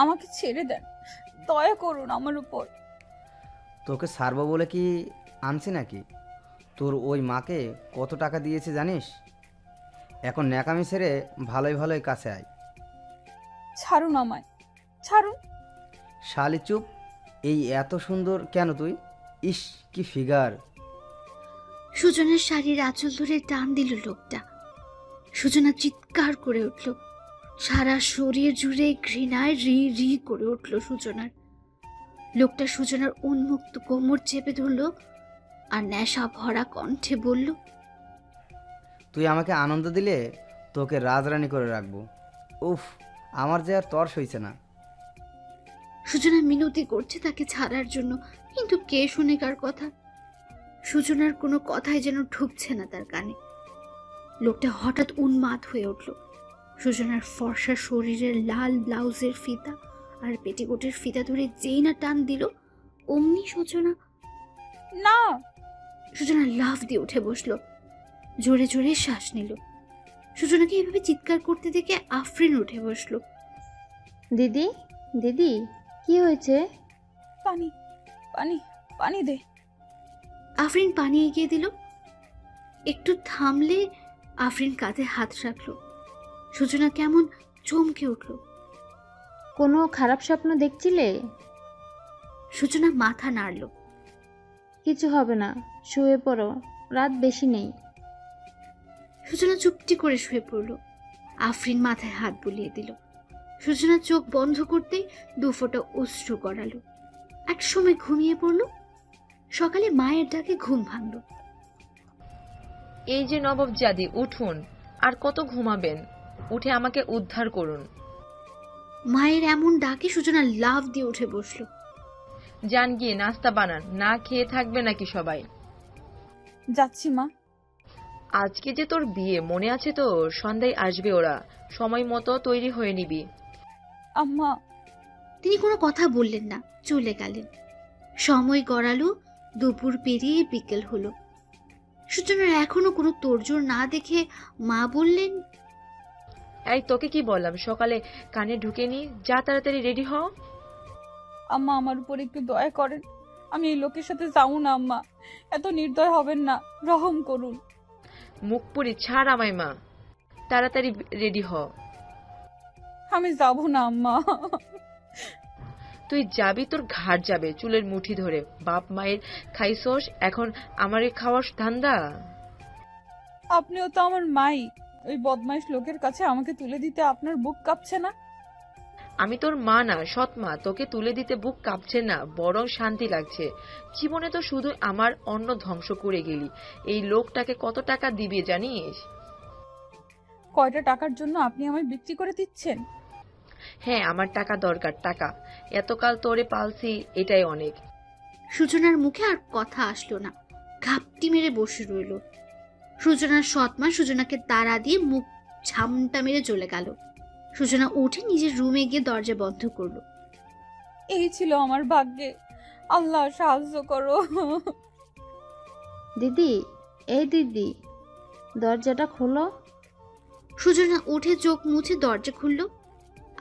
আমাকে ছেড়ে দেন, দয়া করুন আমার উপর। তোকে ছাড়বো বলে কি আনছি নাকি? তোর ওই মাকে কত টাকা দিয়েছে জানিস? এখন ন্যাকামি ছেড়ে ভালোই ভালোই কাছে আয়। ছাড়ুন আমায়, ছাড়ুন। শালি চুপ। এই এত সুন্দর কেন তুই? ইস কি ফিগার! সুজনার শাড়ির আঁচল ধরে টান দিল লোকটা। সুজনা চিৎকার করে উঠল। সারা শরীর জুড়ে ঘৃণায় রি রি করে উঠল সুজনার। লোকটা সুজনার উন্মুক্ত কোমর চেপে ধরল আর নেশা ভরা কণ্ঠে বলল, তুই আমাকে আনন্দ দিলে তোকে রাজরানী করে রাখবো। উফ, আমার যে আর তর সইছে না। সুজনা মিনতি করছে তাকে ছাড়ার জন্য, কিন্তু কে শুনে কার কথা? সুজনার কোনো কথাই যেন ঢুকছে না তার কানে। লোকটা হঠাৎ উন্মাদ হয়ে উঠল। সুজনার ফর্সা শরীরের লাল ব্লাউজের ফিতা আর পেটিকোটের ফিতা ধরে যেই না টান দিল, অমনি না। সুজনা লাফ দিয়ে উঠে বসলো, জোরে জোরে শ্বাস নিল। সুজনাকে এভাবে চিৎকার করতে দেখে আফরিন উঠে বসলো। দিদি, দিদি, কি হয়েছে? পানি, পানি, পানি দে। আফরিন পানি এগিয়ে দিল। একটু থামলে আফরিন কাঁধে হাত রাখলো। সুজনা কেমন চমকে উঠল। কোনো খারাপ স্বপ্ন দেখছিলে? সুজনা মাথা নাড়ল। কিছু হবে না, শুয়ে পড়ো, রাত বেশি নেই। সুজনা চুপটি করে শুয়ে পড়ল। আফরিন মাথায় হাত বুলিয়ে দিল। সুজনা চোখ বন্ধ করতেই দুফোঁটা অশ্রু গড়ালো। এক সময় ঘুমিয়ে পড়ল। সকালে মায়ের ডাকে ঘুম ভাঙল। এই যে নবাবজাদি, উঠুন, আর কত ঘুমাবেন? উঠে আমাকে উদ্ধার করুন। মায়ের এমন ডাকে সুজনা লাফ দিয়ে উঠে বসলো। যান গিয়ে নাস্তা বানান, না খেয়ে থাকবে নাকি সবাই? যাচ্ছি মা। আজকে যে তোর বিয়ে, মনে আছে তো? সন্ধ্যায় আসবে ওরা, সময় মতো তৈরি হয়ে নিবি। আম্মা। তিনি কোনো কথা বললেন না, চলে গেলেন। সময় গড়ালো, দুপুর পেরিয়ে বিকেল হলো। সুজনার এখনো কোনো তোড়জোড় না দেখে মা বললেন, এই তোকে কি বললাম সকালে কানে ঢুকে নি, যা তাড়াতাড়ি রেডি হ। আম্মা আমার উপর একটু দয়া করেন, আমি এই লোকের সাথে যাও না আম্মা, এত নির্দয় হবেন না, রহম করুন। মুখ পুরি ছাড় আমায় মা, তাড়াতাড়ি রেডি হ। আমি যাব না আম্মা। তুই যাবি, তোর ঘাট যাবে চুলের মুঠি ধরে। বাপ মায়ের খাইছস, এখন আমারে খাওয়ার ধান্দা? আপনিও তো আমার মাই, ওই বদমাইশ লোকের কাছে আমাকে তুলে দিতে আপনার বুক কাঁপছে না? আমি তোর মা না, সৎ মা, তোকে তুলে দিতে বুক কাঁপছে না, বরং শান্তি লাগছে। জীবনে তো শুধু আমার অন্ন ধ্বংস করে গেলি। এই লোকটাকে কত টাকা দিবি জানিস? কয়টা টাকার জন্য আপনি আমায় বিক্রি করে দিচ্ছেন? হ্যাঁ, আমার টাকা দরকার, টাকা। এতকাল তোরে পালছি, এটাই অনেক। সুজনার মুখে আর কথা আসলো না, ঘাপটি মেরে বসে রইল। সুজনার সৎমা সুজনাকে তাড়া দিয়ে মুখ ঝামটা মেরে চলে গেল। সুজনা উঠে নিজের রুমে গিয়ে দরজা বন্ধ করলো। এই ছিল আমার ভাগ্যে, আল্লাহ সাহায্য করো। দিদি, এই দিদি, দরজাটা খোলো। সুজনা উঠে চোখ মুছে দরজা খুলল।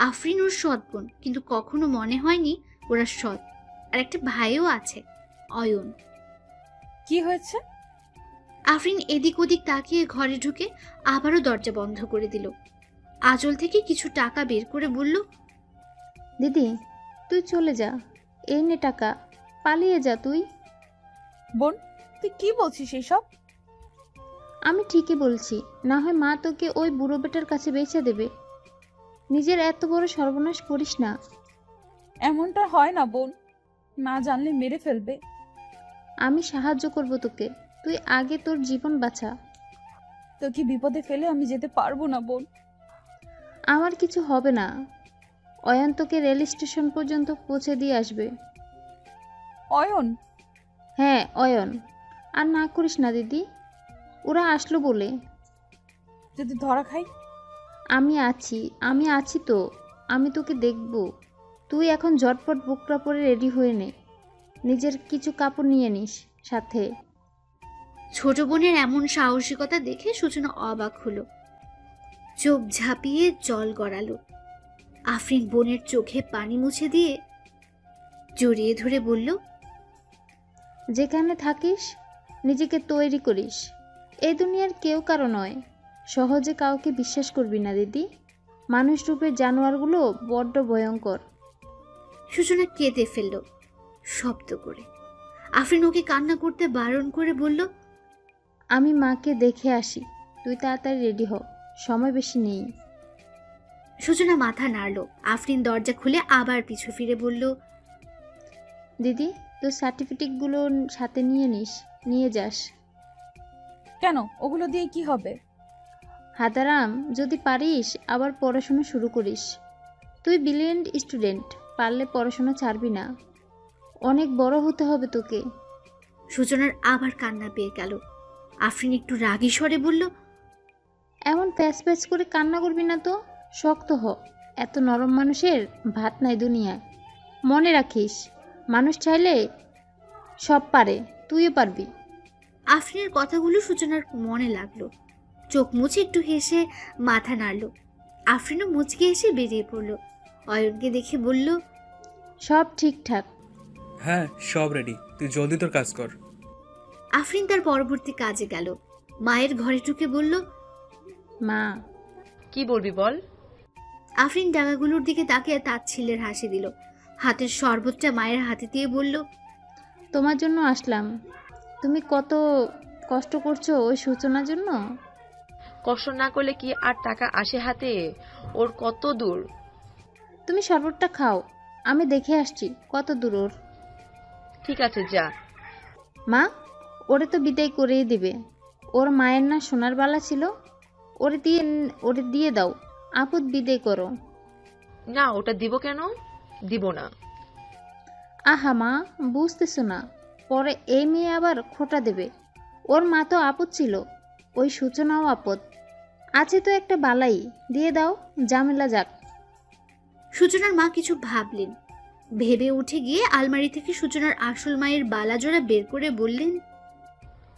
আফরিন ওর সৎ বোন, কিন্তু কখনো মনে হয়নি ওরা সৎ। আর একটা ভাইও আছে, অয়ন। কি হয়েছে? আফরিন এদিক ওদিক তাকিয়ে ঘরে ঢুকে আবারও দরজা বন্ধ করে দিল। আঁচল থেকে কিছু টাকা বের করে বলল, দিদি, তুই চলে যা, এই নে টাকা, পালিয়ে যা তুই। বোন, তুই কি বলছিস এইসব? আমি ঠিকই বলছি, না হয় মা তোকে ওই বুড়ো বেটার কাছে বেচে দেবে। নিজের এত বড় সর্বনাশ করিস না। এমনটা হয় না বোন, মা জানলে মেরে ফেলবে। আমি সাহায্য করব তোকে, তুই আগে তোর জীবন বাঁচা। তোকে বিপদে ফেলে আমি যেতে পারবো না বোন। আমার কিছু হবে না, অয়ন তোকে রেল স্টেশন পর্যন্ত পৌঁছে দিয়ে আসবে। অয়ন? হ্যাঁ, অয়ন। আর না করিস না দিদি, ওরা আসলো বলে। যদি ধরা খাই? আমি আছি তো, আমি তোকে দেখব। তুই এখন ঝটপট বুকরা পরে রেডি হয়ে নে, নিজের কিছু কাপড় নিয়ে নিস সাথে। ছোট বোনের এমন সাহসিকতা দেখে সূচনা অবাক হলো, চোখ ঝাঁপিয়ে জল গড়ালো। আফরিন বোনের চোখে পানি মুছে দিয়ে জড়িয়ে ধরে বলল, যেখানে থাকিস নিজেকে তৈরি করিস। এই দুনিয়ার কেউ কারো নয়। সহজে কাউকে বিশ্বাস করবি না দিদি। মানুষ রূপের জানোয়ারগুলো বড্ড ভয়ঙ্কর। সূচনা কেঁদে ফেলল শব্দ করে। আফরিন ওকে কান্না করতে বারণ করে বলল, আমি মাকে দেখে আসি, তুই তাড়াতাড়ি রেডি হ, সময় বেশি নেই। সূচনা মাথা নাড়ল। আফরিন দরজা খুলে আবার পিছু ফিরে বলল, দিদি তোর সার্টিফিকেটগুলো সাথে নিয়ে যাস। কেন, ওগুলো দিয়ে কি হবে? হাদারাম, যদি পারিস আবার পড়াশোনা শুরু করিস। তুই ব্রিলিয়েন্ট স্টুডেন্ট, পারলে পড়াশোনা ছাড়বি না। অনেক বড় হতে হবে তোকে। সূচনার আবার কান্না পেয়ে গেল। আফরিন একটু রাগী স্বরে বলল, এমন প্যাচ প্যাচ করে কান্না করবি না তো, শক্ত হ। এত নরম মানুষের ভাত নাই দুনিয়ায়। মনে রাখিস, মানুষ চাইলে সব পারে, তুইও পারবি। আফরিনের কথাগুলো সূচনার মনে লাগলো। চোখ মুছে একটু হেসে মাথা নাড়ল। আফরিনও মুচকে এসে বেরিয়ে পড়ল। অয়নকে দেখে বলল, সব ঠিকঠাক। হ্যাঁ, সব রেডি, তুই জলদি তোর কাজ কর। আফরিন তার পরবর্তী কাজে গেল। মায়ের ঘরে ঢুকে বলল, মা। কি বলবি বল। আফরিন ডাঙাগুলোর দিকে তাকিয়ে তাচ্ছিল্যের হাসি দিল। হাতের শরবতটা মায়ের হাতে দিয়ে বলল, তোমার জন্য আসলাম। তুমি কত কষ্ট করছো ওই সূচনার জন্য। কষ্ট না করলে কি আর টাকা আসে হাতে? ওর কত দূর। তুমি শরবতটা খাও, আমি দেখে আসছি কত দূর ওর। ঠিক আছে, যা। মা, ওরে তো বিদায় করেই দিবে। ওর মায়ের না সোনার বালা ছিল, ওরে দিয়ে দাও। আপদ বিদায় করো। না, ওটা দিব কেন? দিব না। আহা মা, বুঝতেছো না, পরে এই মেয়ে আবার খোটা দেবে। ওর মা তো আপদ ছিল, ওই সূচনাও আপদ আছে তো একটা বালাই, দিয়ে দাও, ঝামেলা যাক। সূচনার মা কিছু ভাবলেন। ভেবে উঠে গিয়ে আলমারি থেকে সূচনার আসল মায়ের বালা জোড়া বের করে বললেন,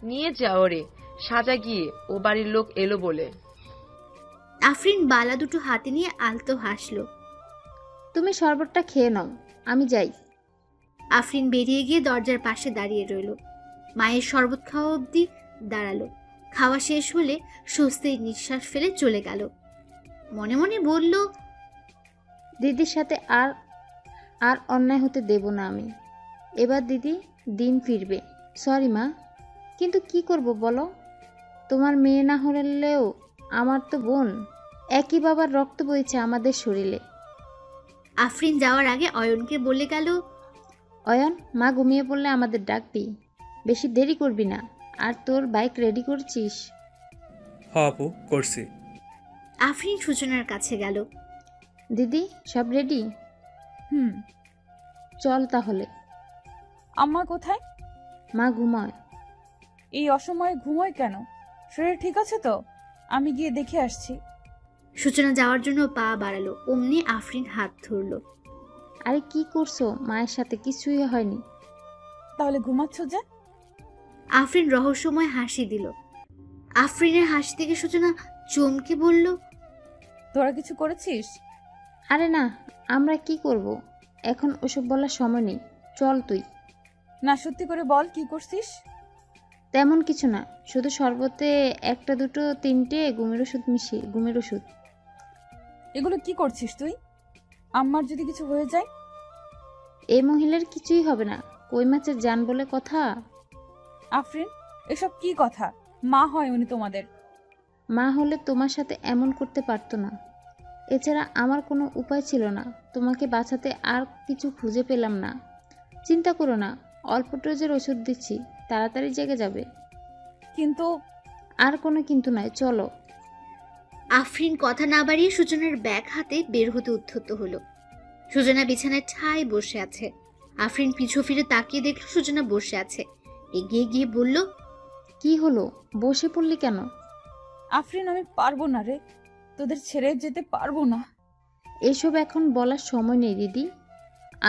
নিয়ে যা ওরে, সাজা গিয়ে, ও বাড়ির লোক এলো বলে। আফরিন বালা দুটো হাতে নিয়ে আলতো হাসল। তুমি শরবতটা খেয়ে নাও, আমি যাই। আফরিন বেরিয়ে গিয়ে দরজার পাশে দাঁড়িয়ে রইল। মায়ের শরবত খাওয়া অবধি দাঁড়ালো। খাওয়া শেষ হলে স্বস্তির নিঃশ্বাস ফেলে চলে গেল। মনে মনে বলল, দিদির সাথে আর অন্যায় হতে দেব না আমি। এবার দিদি দিন ফিরবে। সরি মা, কিন্তু কি করব বলো? তোমার মেয়ে না হলেও আমার তো বোন। একই বাবার রক্ত বইছে আমাদের শরীরে। আফরিন যাওয়ার আগে অয়নকে বলে গেল, অয়ন, মা ঘুমিয়ে পড়লে আমাদের ডাকবি। বেশি দেরি করবি না। আর তোর বাইক রেডি করছিস? হ আপু, করছি। আফরিন সূচনার কাছে গেল। দিদি সব রেডি? হুম। চল তাহলে। আম্মা কোথায়? মা ঘুমায়। এই অসময়ে ঘুমোয় কেন? শরীর ঠিক আছে তো? আমি গিয়ে দেখে আসছি। সূচনা যাওয়ার জন্য পা বাড়ালো, অমনি আফরিন হাত ধরল। আরে কি করছো? মায়ের সাথে কিছুই হয়নি। তাহলে ঘুমাচ্ছ যে? আফরিন রহস্যময় হাসি দিল। আফরিনের হাসি থেকে সূচনা চমকে বলল, তোরা কিছু করেছিস? আরে না, আমরা কি করব? এখন ওসব বলার সময় নেই, চল তুই। না, সত্যি করে বল, কি করছিস? তেমন কিছু না, শুধু শরবতে একটা দুটো তিনটে ঘুমের ওষুধ। এগুলো কি করছিস তুই? আম্মার যদি কিছু হয়ে যায়? এই মহিলার কিছুই হবে না, কই মাছের জান বলে কথা। আফরিন, এসব কি কথা? মা হয় উনি তোমাদের। মা হলে তোমার সাথে এমন করতে পারতো না। এছাড়া আমার কোনো উপায় ছিল না। তোমাকে বাঁচাতে আর কিছু খুঁজে পেলাম না। চিন্তা করো না, অল্প ডোজের ওষুধ দিচ্ছি, তাড়াতাড়ি জেগে যাবে। কিন্তু আর কোনো কিন্তু নয়, চলো। আফরিন কথা না বাড়িয়ে সূচনার ব্যাগ হাতে বের হতে উদ্ধত হলো। সূচনা বিছানায় ঠায় বসে আছে। আফরিন পিছু ফিরে তাকিয়ে দেখল সূচনা বসে আছে। এগিয়ে গিয়ে বলল, কি হলো, বসে পড়লি কেন? আফরিন, আমি পারবো না রে, তোদের ছেড়ে যেতে পারবো না। এসব এখন বলার সময় নেই দিদি।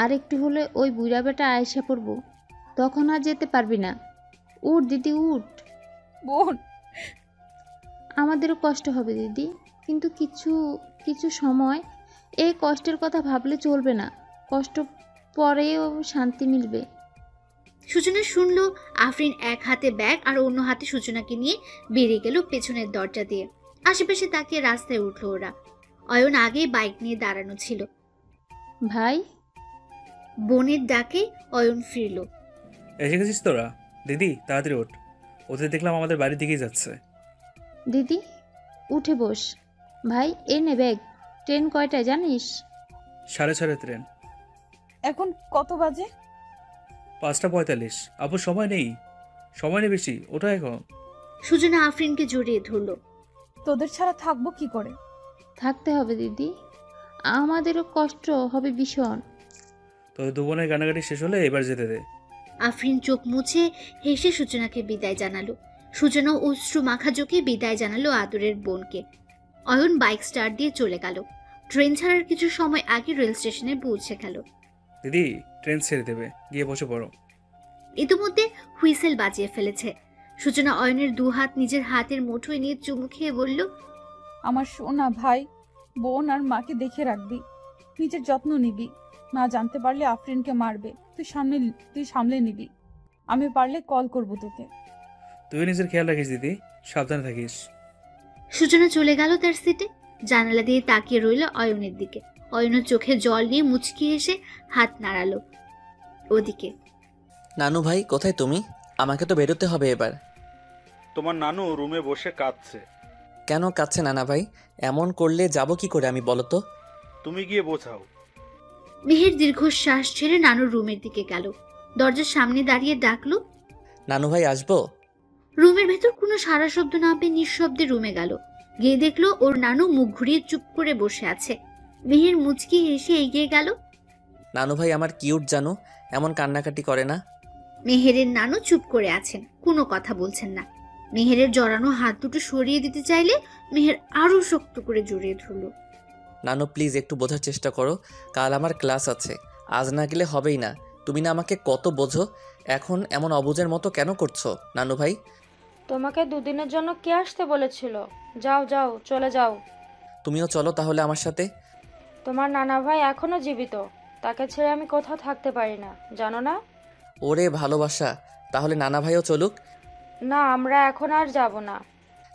আর একটু হলে ওই বুড়া বেটা আয়সা পড়বো, তখন আর যেতে পারবি না। উঠ দিদি, উঠ। বোন, আমাদেরও কষ্ট হবে দিদি, কিন্তু কিছু সময় এই কষ্টের কথা ভাবলে চলবে না, কষ্ট পরেও শান্তি মিলবে। সূচনা শুনল আফরিন এক হাতে ব্যাগ আর অন্য হাতে সূচনাকে নিয়ে বেরিয়ে গেল পেছনের দরজা দিয়ে। আশেপাশে তাকিয়ে রাস্তায় উঠল ওরা। অয়ন আগেই বাইক নিয়ে দাঁড়ানো ছিল। ভাই, বোনের ডাকে অয়ন ফিরল। এসে গেছিস তোরা? দিদি তাড়াতাড়ি ওঠ, ওদের দেখলাম আমাদের বাড়ির দিকেই যাচ্ছে। দিদি উঠে বস। ভাই এ নে ব্যাগ। ট্রেন কয়টায় জানিস? 6:30 ট্রেন। এখন কত বাজে? 5:45। আপু সময় নেই, সময় নেই বেশি, ওটা এখন। সূচনা আফরিনকে জড়িয়ে ধরল। তোদের ছাড়া থাকবো কি করে? থাকতে হবে দিদি, আমাদেরও কষ্ট হবে ভীষণ। তোদের দু বোনের গানাগাটি শেষ হলে এবার যেতে দে। আফরিন চোখ মুছে হেসে সূচনাকে বিদায় জানালো। সূচনা অশ্রু মাখা চোখে বিদায় জানালো আদরের বোনকে। অয়ন বাইক স্টার্ট দিয়ে চলে গেল। ট্রেন ছাড়ার কিছু সময় আগে রেল স্টেশনে পৌঁছে গেল। দিদি ট্রেন ছেড়ে দেবে, গিয়ে বসে পড়ো। ইতিমধ্যে হুইসেল বাজিয়ে ফেলেছে। সূচনা অয়নের দু হাত নিজের হাতের মুঠোয় নিয়ে চুমু খেয়ে বলল, আমার সোনা ভাই, বোন আর মাকে দেখে রাখবি, নিজের যত্ন নিবি। মা জানতে পারলে আফরিনকে মারবে, তুই সামলে নিবি। আমি পারলে কল করব তোকে। তুই নিজের খেয়াল রাখিস দিদি, সাবধানে থাকিস। সূচনা চলে গেল তার সিটে। জানালা দিয়ে তাকিয়ে রইল অয়নের দিকে। অয়নের চোখে জল নিয়ে মুচকি এসে হাত নাড়ালো ওদিকে। নানু ভাই কোথায় তুমি? আমাকে তো বেরোতে হবে এবার। তোমার নানু রুমে বসে কাঁদছে। কেন কাচ্ছে নানা ভাই? এমন করলে যাব কি করে আমি, বলো তো? তুমি গিয়ে বোঝাও। মেহের দীর্ঘশ্বাস ছেড়ে নানুর রুমের দিকে গেল। দরজার সামনে দাঁড়িয়ে ডাকলো, নানু ভাই আসবো? রুমের ভেতর কোনো সারা শব্দ না পেয়ে নিঃশব্দে রুমে গেল। গিয়ে দেখলো ওর নানু মুখ ঘুরিয়ে চুপ করে বসে আছে। মেহের মুচকি হেসে এগিয়ে গেল। নানু ভাই আমার কিউট জানো, এমন কান্নাকাটি করে না। মেহেরের নানু চুপ করে আছেন, কোনো কথা বলছেন না। মেহেরের জড়ানো হাত দুটো সরিয়ে দিতে চাইলে মেহের আরো শক্ত করে জড়িয়ে ধরল। নানু প্লিজ একটু বোঝার চেষ্টা করো, কাল আমার ক্লাস আছে, আজ না গেলে হবেই না। তুমি না আমাকে কত বোঝো, এখন এমন অবুঝের মতো কেন করছো নানু ভাই? তোমাকে দুদিনের জন্য কে আসতে বলেছিল? যাও যাও চলে যাও। তুমিও চলো তাহলে আমার সাথে। তোমার নানা ভাই এখনো জীবিত, তাকে ছেড়ে আমি কোথাও থাকতে পারি না, জানো না? ওরে ভালোবাসা, তাহলে নানা ভাইও চলুক। না, আমরা এখন আর যাব না।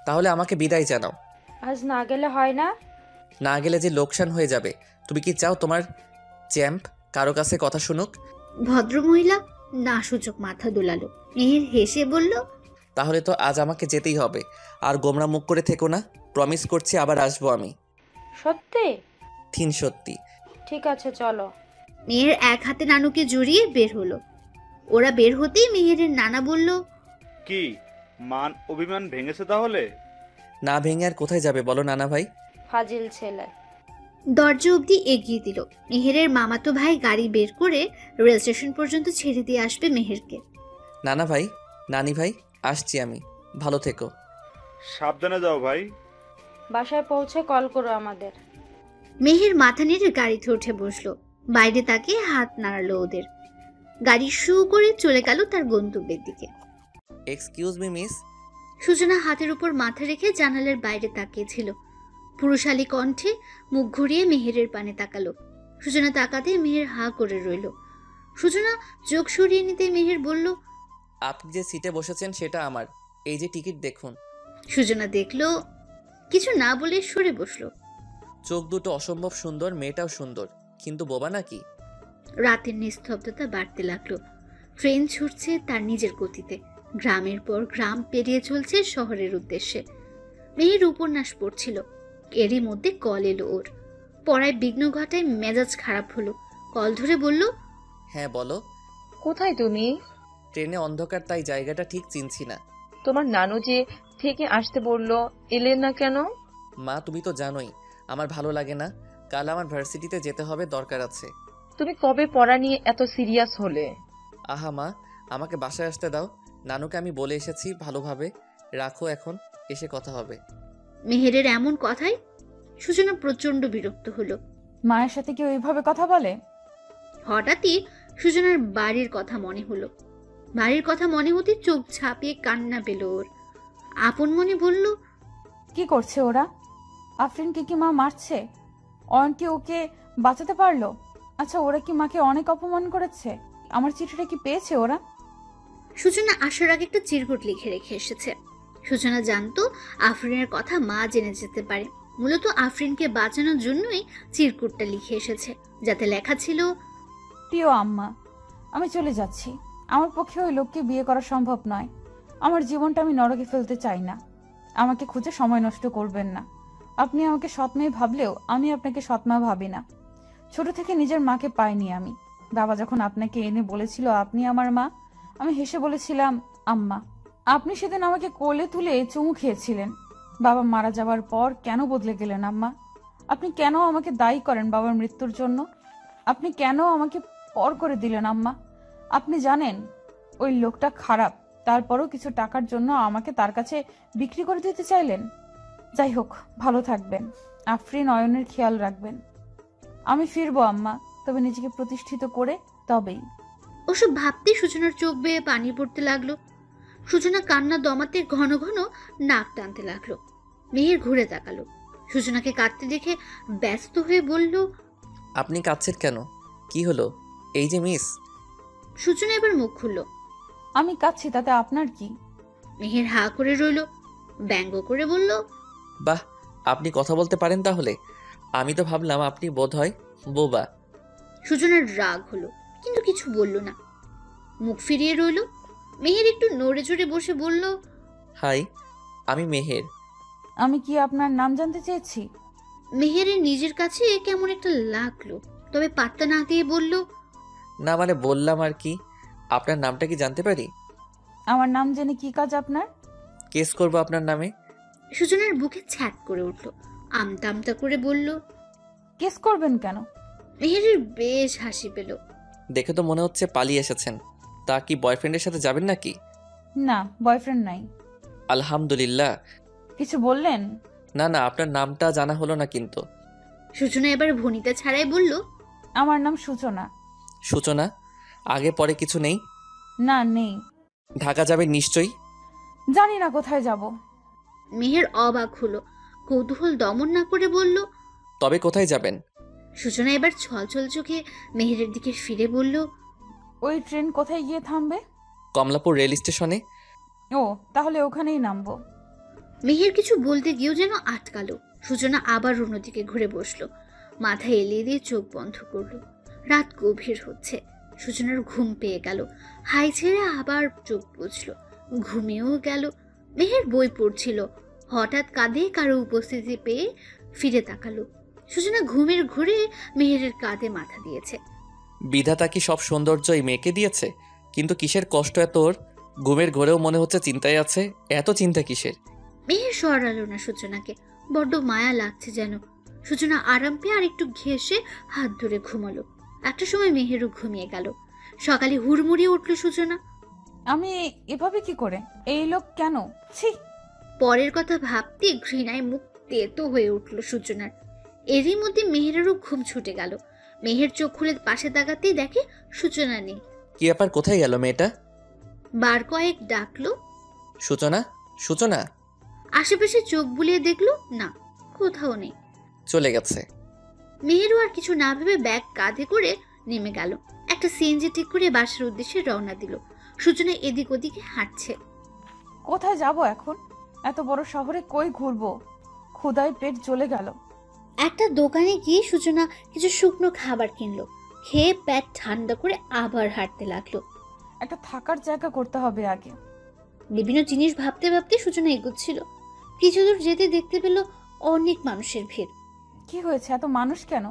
তাহলে আমাকে বিদায় জানাও। আজ না গেলে হয় না? না গেলে যে লোকসান হয়ে যাবে। তুমি কি চাও তোমার চ্যাম্প কারো কাছে কথা শুনুক? ভদ্রমহিলা না সূচক মাথা দোলালো। মেহের হেসে বলল, তাহলে তো আজ আমাকে যেতেই হবে। আর গোমরা মুখ করে থেকো না, প্রমিস করছি আবার আসবো আমি। সত্যি? সত্যি। ঠিক আছে চলো। মেহের এক হাতে নানুকে জড়িয়ে বের হলো। ওরা বের হতেই মেহেরের নানা বলল, কি মান অভিমান ভেঙেছে তাহলে? না ভেঙে আর কোথায় যাবে বলো নানা ভাই? ফাজিল ছেলে। দরজা অবধি এগিয়ে দিল। মেহেরের মামাতো ভাই গাড়ি বের করে রেল স্টেশন পর্যন্ত ছেড়ে দিয়ে আসবে মেহেরকে। নানা ভাই, নানি ভাই, আসছি আমি, ভালো থেকো। সাবধানে যাও ভাই। বাসায় পৌঁছে কল করো আমাদের। মেহের মাথা নেড়ে গাড়িতে উঠে বসলো। বাইরে তাকিয়ে হাত নাড়ালো ওদের। গাড়ি শু করে চলে গেল তার গন্তব্যের দিকে। Excuse me miss. সূচনা হাতের উপর মাথা রেখে জানালার বাইরে তাকিয়েছিল। পুরুষালী কণ্ঠে মুখ ঘুরিয়ে মেহেরের পানে তাকালো। সূচনা তাকাতে মেহের হা করে রইল। সূচনা চোখ সরিয়ে নিতে মেহের বলল, আপনি যে সিটে বসেছেন সেটা আমার, এই যে টিকিট দেখুন। সূচনা দেখলো, কিছু না বলে সরে বসলো। চোখ দুটো অসম্ভব সুন্দর, মেয়েটাও সুন্দর, কিন্তু বোবা নাকি? রাতের নিস্তব্ধতা বাড়তে লাগলো। ট্রেন ছুটছে তার নিজের গতিতে। গ্রামের পর গ্রাম পেরিয়ে চলছে শহরের উদ্দেশ্যে। মেহের উপন্যাস পড়ছিল, এরই মধ্যে কল এলো ওর। পড়ায় বিঘ্ন ঘটায় মেজাজ খারাপ হলো। কল ধরে বলল, হ্যাঁ বলো। কোথায় তুমি? ট্রেনে অন্ধকার, তাই জায়গাটা ঠিক চিনছি না। তোমার নানু যে থেকে আসতে বললো, এলে না কেন? মা তুমি তো জানোই আমার ভালো লাগে না, কাল আমার ভার্সিটিতে যেতে হবে, দরকার আছে। তুমি কবে পড়া নিয়ে এত সিরিয়াস হলে? আহা মা, আমাকে বাসায় আসতে দাও, নানুকে আমি বলে এসেছি ভালোভাবে। রাখো এখন, এসে কথা হবে। মেহেরের এমন কথায় সূচনা প্রচন্ড বিরক্ত হলো। মায়ের সাথে কি ওইভাবে কথা বলে? হঠাৎই সূচনার বাড়ির কথা মনে হলো। বাড়ির কথা মনে হতে চোখ ঝাঁপিয়ে কান্না পেল ওর। আপন মনে বলল, কি করছে ওরা? আফরিনকে কি মা মারছে? অয়ন কি ওকে বাঁচাতে পারলো? আচ্ছা, ওরা কি মাকে অনেক অপমান করেছে? আমার চিঠিটা কি পেয়েছে ওরা? সূচনা আসার আগে একটা চিরকুট লিখে রেখে এসেছে। সূচনা জানতো আফরিনের কথা মা জেনে যেতে পারে। মূলত আফরিনকে বাঁচানোর জন্যই চিরকুটটা লিখে এসেছে, যাতে লেখা ছিল, প্রিয় আম্মা, আমি চলে যাচ্ছি। আমার পক্ষে ওই লোককে বিয়ে করা সম্ভব নয়। আমার জীবনটা আমি নরকে ফেলতে চাই না। আমাকে খুঁজে সময় নষ্ট করবেন না। আপনি আমাকে সৎমেয়ে ভাবলেও আমি আপনাকে সৎমা ভাবি না। ছোট থেকে নিজের মাকে পাইনি আমি। বাবা যখন আপনাকে এনে বলেছিল আপনি আমার মা, আমি হেসে বলেছিলাম আম্মা। আপনি সেদিন আমাকে কোলে তুলে চুমু খেয়েছিলেন। বাবা মারা যাওয়ার পর কেন বদলে গেলেন আম্মা? আপনি কেন আমাকে দায়ী করেন বাবার মৃত্যুর জন্য? আপনি কেন আমাকে পর করে দিলেন আম্মা? আপনি জানেন ওই লোকটা খারাপ, তারপরও কিছু টাকার জন্য আমাকে তার কাছে বিক্রি করে দিতে চাইলেন। যাই হোক, ভালো থাকবেন। আফরিন অয়নের খেয়াল রাখবেন। আমি ফিরবো আম্মা, তবে নিজেকে প্রতিষ্ঠিত করে তবেই। ওসব ভাবতেই সূচনার চোখ বেয়ে পানি পড়তে লাগলো। সূচনা কান্না দমাতে ঘন ঘন নাক টানতে লাগলো। মেহের ঘুরে তাকালো। সূচনাকে কাঁদতে দেখে ব্যস্ত হয়ে বলল, আপনি কাঁদছেন কেন? কি হলো? এই যে মিস। সূচনা এবার মুখ খুলল। আমি কাঁদছি, তাতে আপনার কি? মেহের হা করে রইল, ব্যঙ্গ করে বলল, বাহ, আপনি কথা বলতে পারেন তাহলে? আমি তো ভাবলাম আপনি বোধহয় বোবা। সূচনার রাগ হলো, কিন্তু কিছু বলল না, মুখ ফিরিয়ে রইল। মেহের একটু নড়ে চড়ে বসে বলল, হাই, আমি মেহের। আমি কি আপনার নাম জানতে চেয়েছি? মেহেরের নিজের কাছে কেমন একটা লাগলো, তবে পাত্তা না দিয়ে বলল, না মানে বললাম আর কি। আপনার নামটা কি জানতে পারি? আমার নাম জেনে কি কাজ আপনার? কেস করবো আপনার নামে। সূচনার বুকে ছ্যাঁক করে উঠল, আমতা আমতা করে বলল, কেস করবেন কেন? মেহেরের বেশ হাসি পেল। দেখে তো মনে হচ্ছে পালিয়ে এসেছেন। তা কি বয়ফ্রেন্ডের সাথে যাবেন নাকি? না, বয়ফ্রেন্ড নাই। আলহামদুলিল্লাহ। কিছু বললেন? না না, আপনার নামটা জানা হলো না কিন্তু। সূচনা এবার ভনিতা ছাড়াই বলল, আমার নাম সূচনা। সূচনা? আগে পরে কিছু নেই? না, নেই। ঢাকা যাবেন নিশ্চয়ই? জানি না কোথায় যাব। মেহের অবাক হলো, কৌতূহল দমন না করে বলল, তবে কোথায় যাবেন? সূচনা এবার ছলছল চোখে মেহেরের দিকে ফিরে বলল, ওই ট্রেন কোথায় গিয়ে থামবে? কমলাপুর রেল স্টেশনে। ও, তাহলে ওখানেই নামবো। মেহের কিছু বলতে গিয়েও যেন আটকালো। সূচনা আবার অন্যদিকে ঘুরে বসলো, মাথা এলিয়ে দিয়ে চোখ বন্ধ করলো। রাত গভীর হচ্ছে। সূচনার ঘুম পেয়ে গেল। হাই ছেড়ে আবার চোখ বুঝলো, ঘুমিয়েও গেল। মেহের বই পড়ছিল, হঠাৎ কাঁধে কারো উপস্থিতি পেয়ে ফিরে তাকালো। সূচনা ঘুমের ঘুরে মেহেরের কাঁধে মাথা দিয়েছে। বিধাতা কি সব সৌন্দর্য এই মেয়েকে দিয়েছে? কিন্তু কিসের কষ্ট এত ওর? ঘুমের ঘরেও মনে হচ্ছে চিন্তায় আছে। এত চিন্তা কিসের? মেহের সরালো না সূচনাকে, বড্ড মায়া লাগছে যেন। সূচনা আরাম পেয়ে আর একটু ঘেঁষে হাত ধরে ঘুমালো। একটা সময় মেহেরও ঘুমিয়ে গেল। সকালে হুড়মুড়িয়ে উঠল সূচনা। আমি এভাবে কি করে? এই লোক কেন? ছি! পরের কথা ভাবতে ঘৃণায় মুখ তেতো হয়ে উঠল সূচনার। এরই মধ্যে মেহেরেরও ঘুম ছুটে গেল। মেহের চোখ খুলে পাশে তাকাতেই দেখে সূচনা নেই। কি ব্যাপার, কোথায় গেল মেয়েটা? বার কয়েক ডাকলো, সূচনা, সূচনা। আশেপাশে চোখ বুলিয়ে দেখলো, না, কোথাও নেই। চলে গেছে। মেহেরও আর কিছু না ভেবে ব্যাগ কাঁধে করে নেমে গেল। একটা সিএনজি ঠিক করে বাসার উদ্দেশ্যে রওনা দিল। সূচনা এদিক ওদিকে হাঁটছে। কোথায় যাব এখন? এত বড় শহরে কই ঘুরবো? ক্ষুধায় পেট জ্বলে গেল। একটা দোকানে গিয়ে সূচনা কিছু শুকনো খাবার কিনলো। খেয়ে পেট ঠান্ডা করে আবার হাঁটতে লাগলো। একটা থাকার জায়গা করতে হবে আগে। বিভিন্ন জিনিস ভাবতে ভাবতে সূচনা এগোচ্ছিল। কিছু দূর যেতে দেখতে পেল অনেক মানুষের ভিড়। কি হয়েছে, এত মানুষ কেন?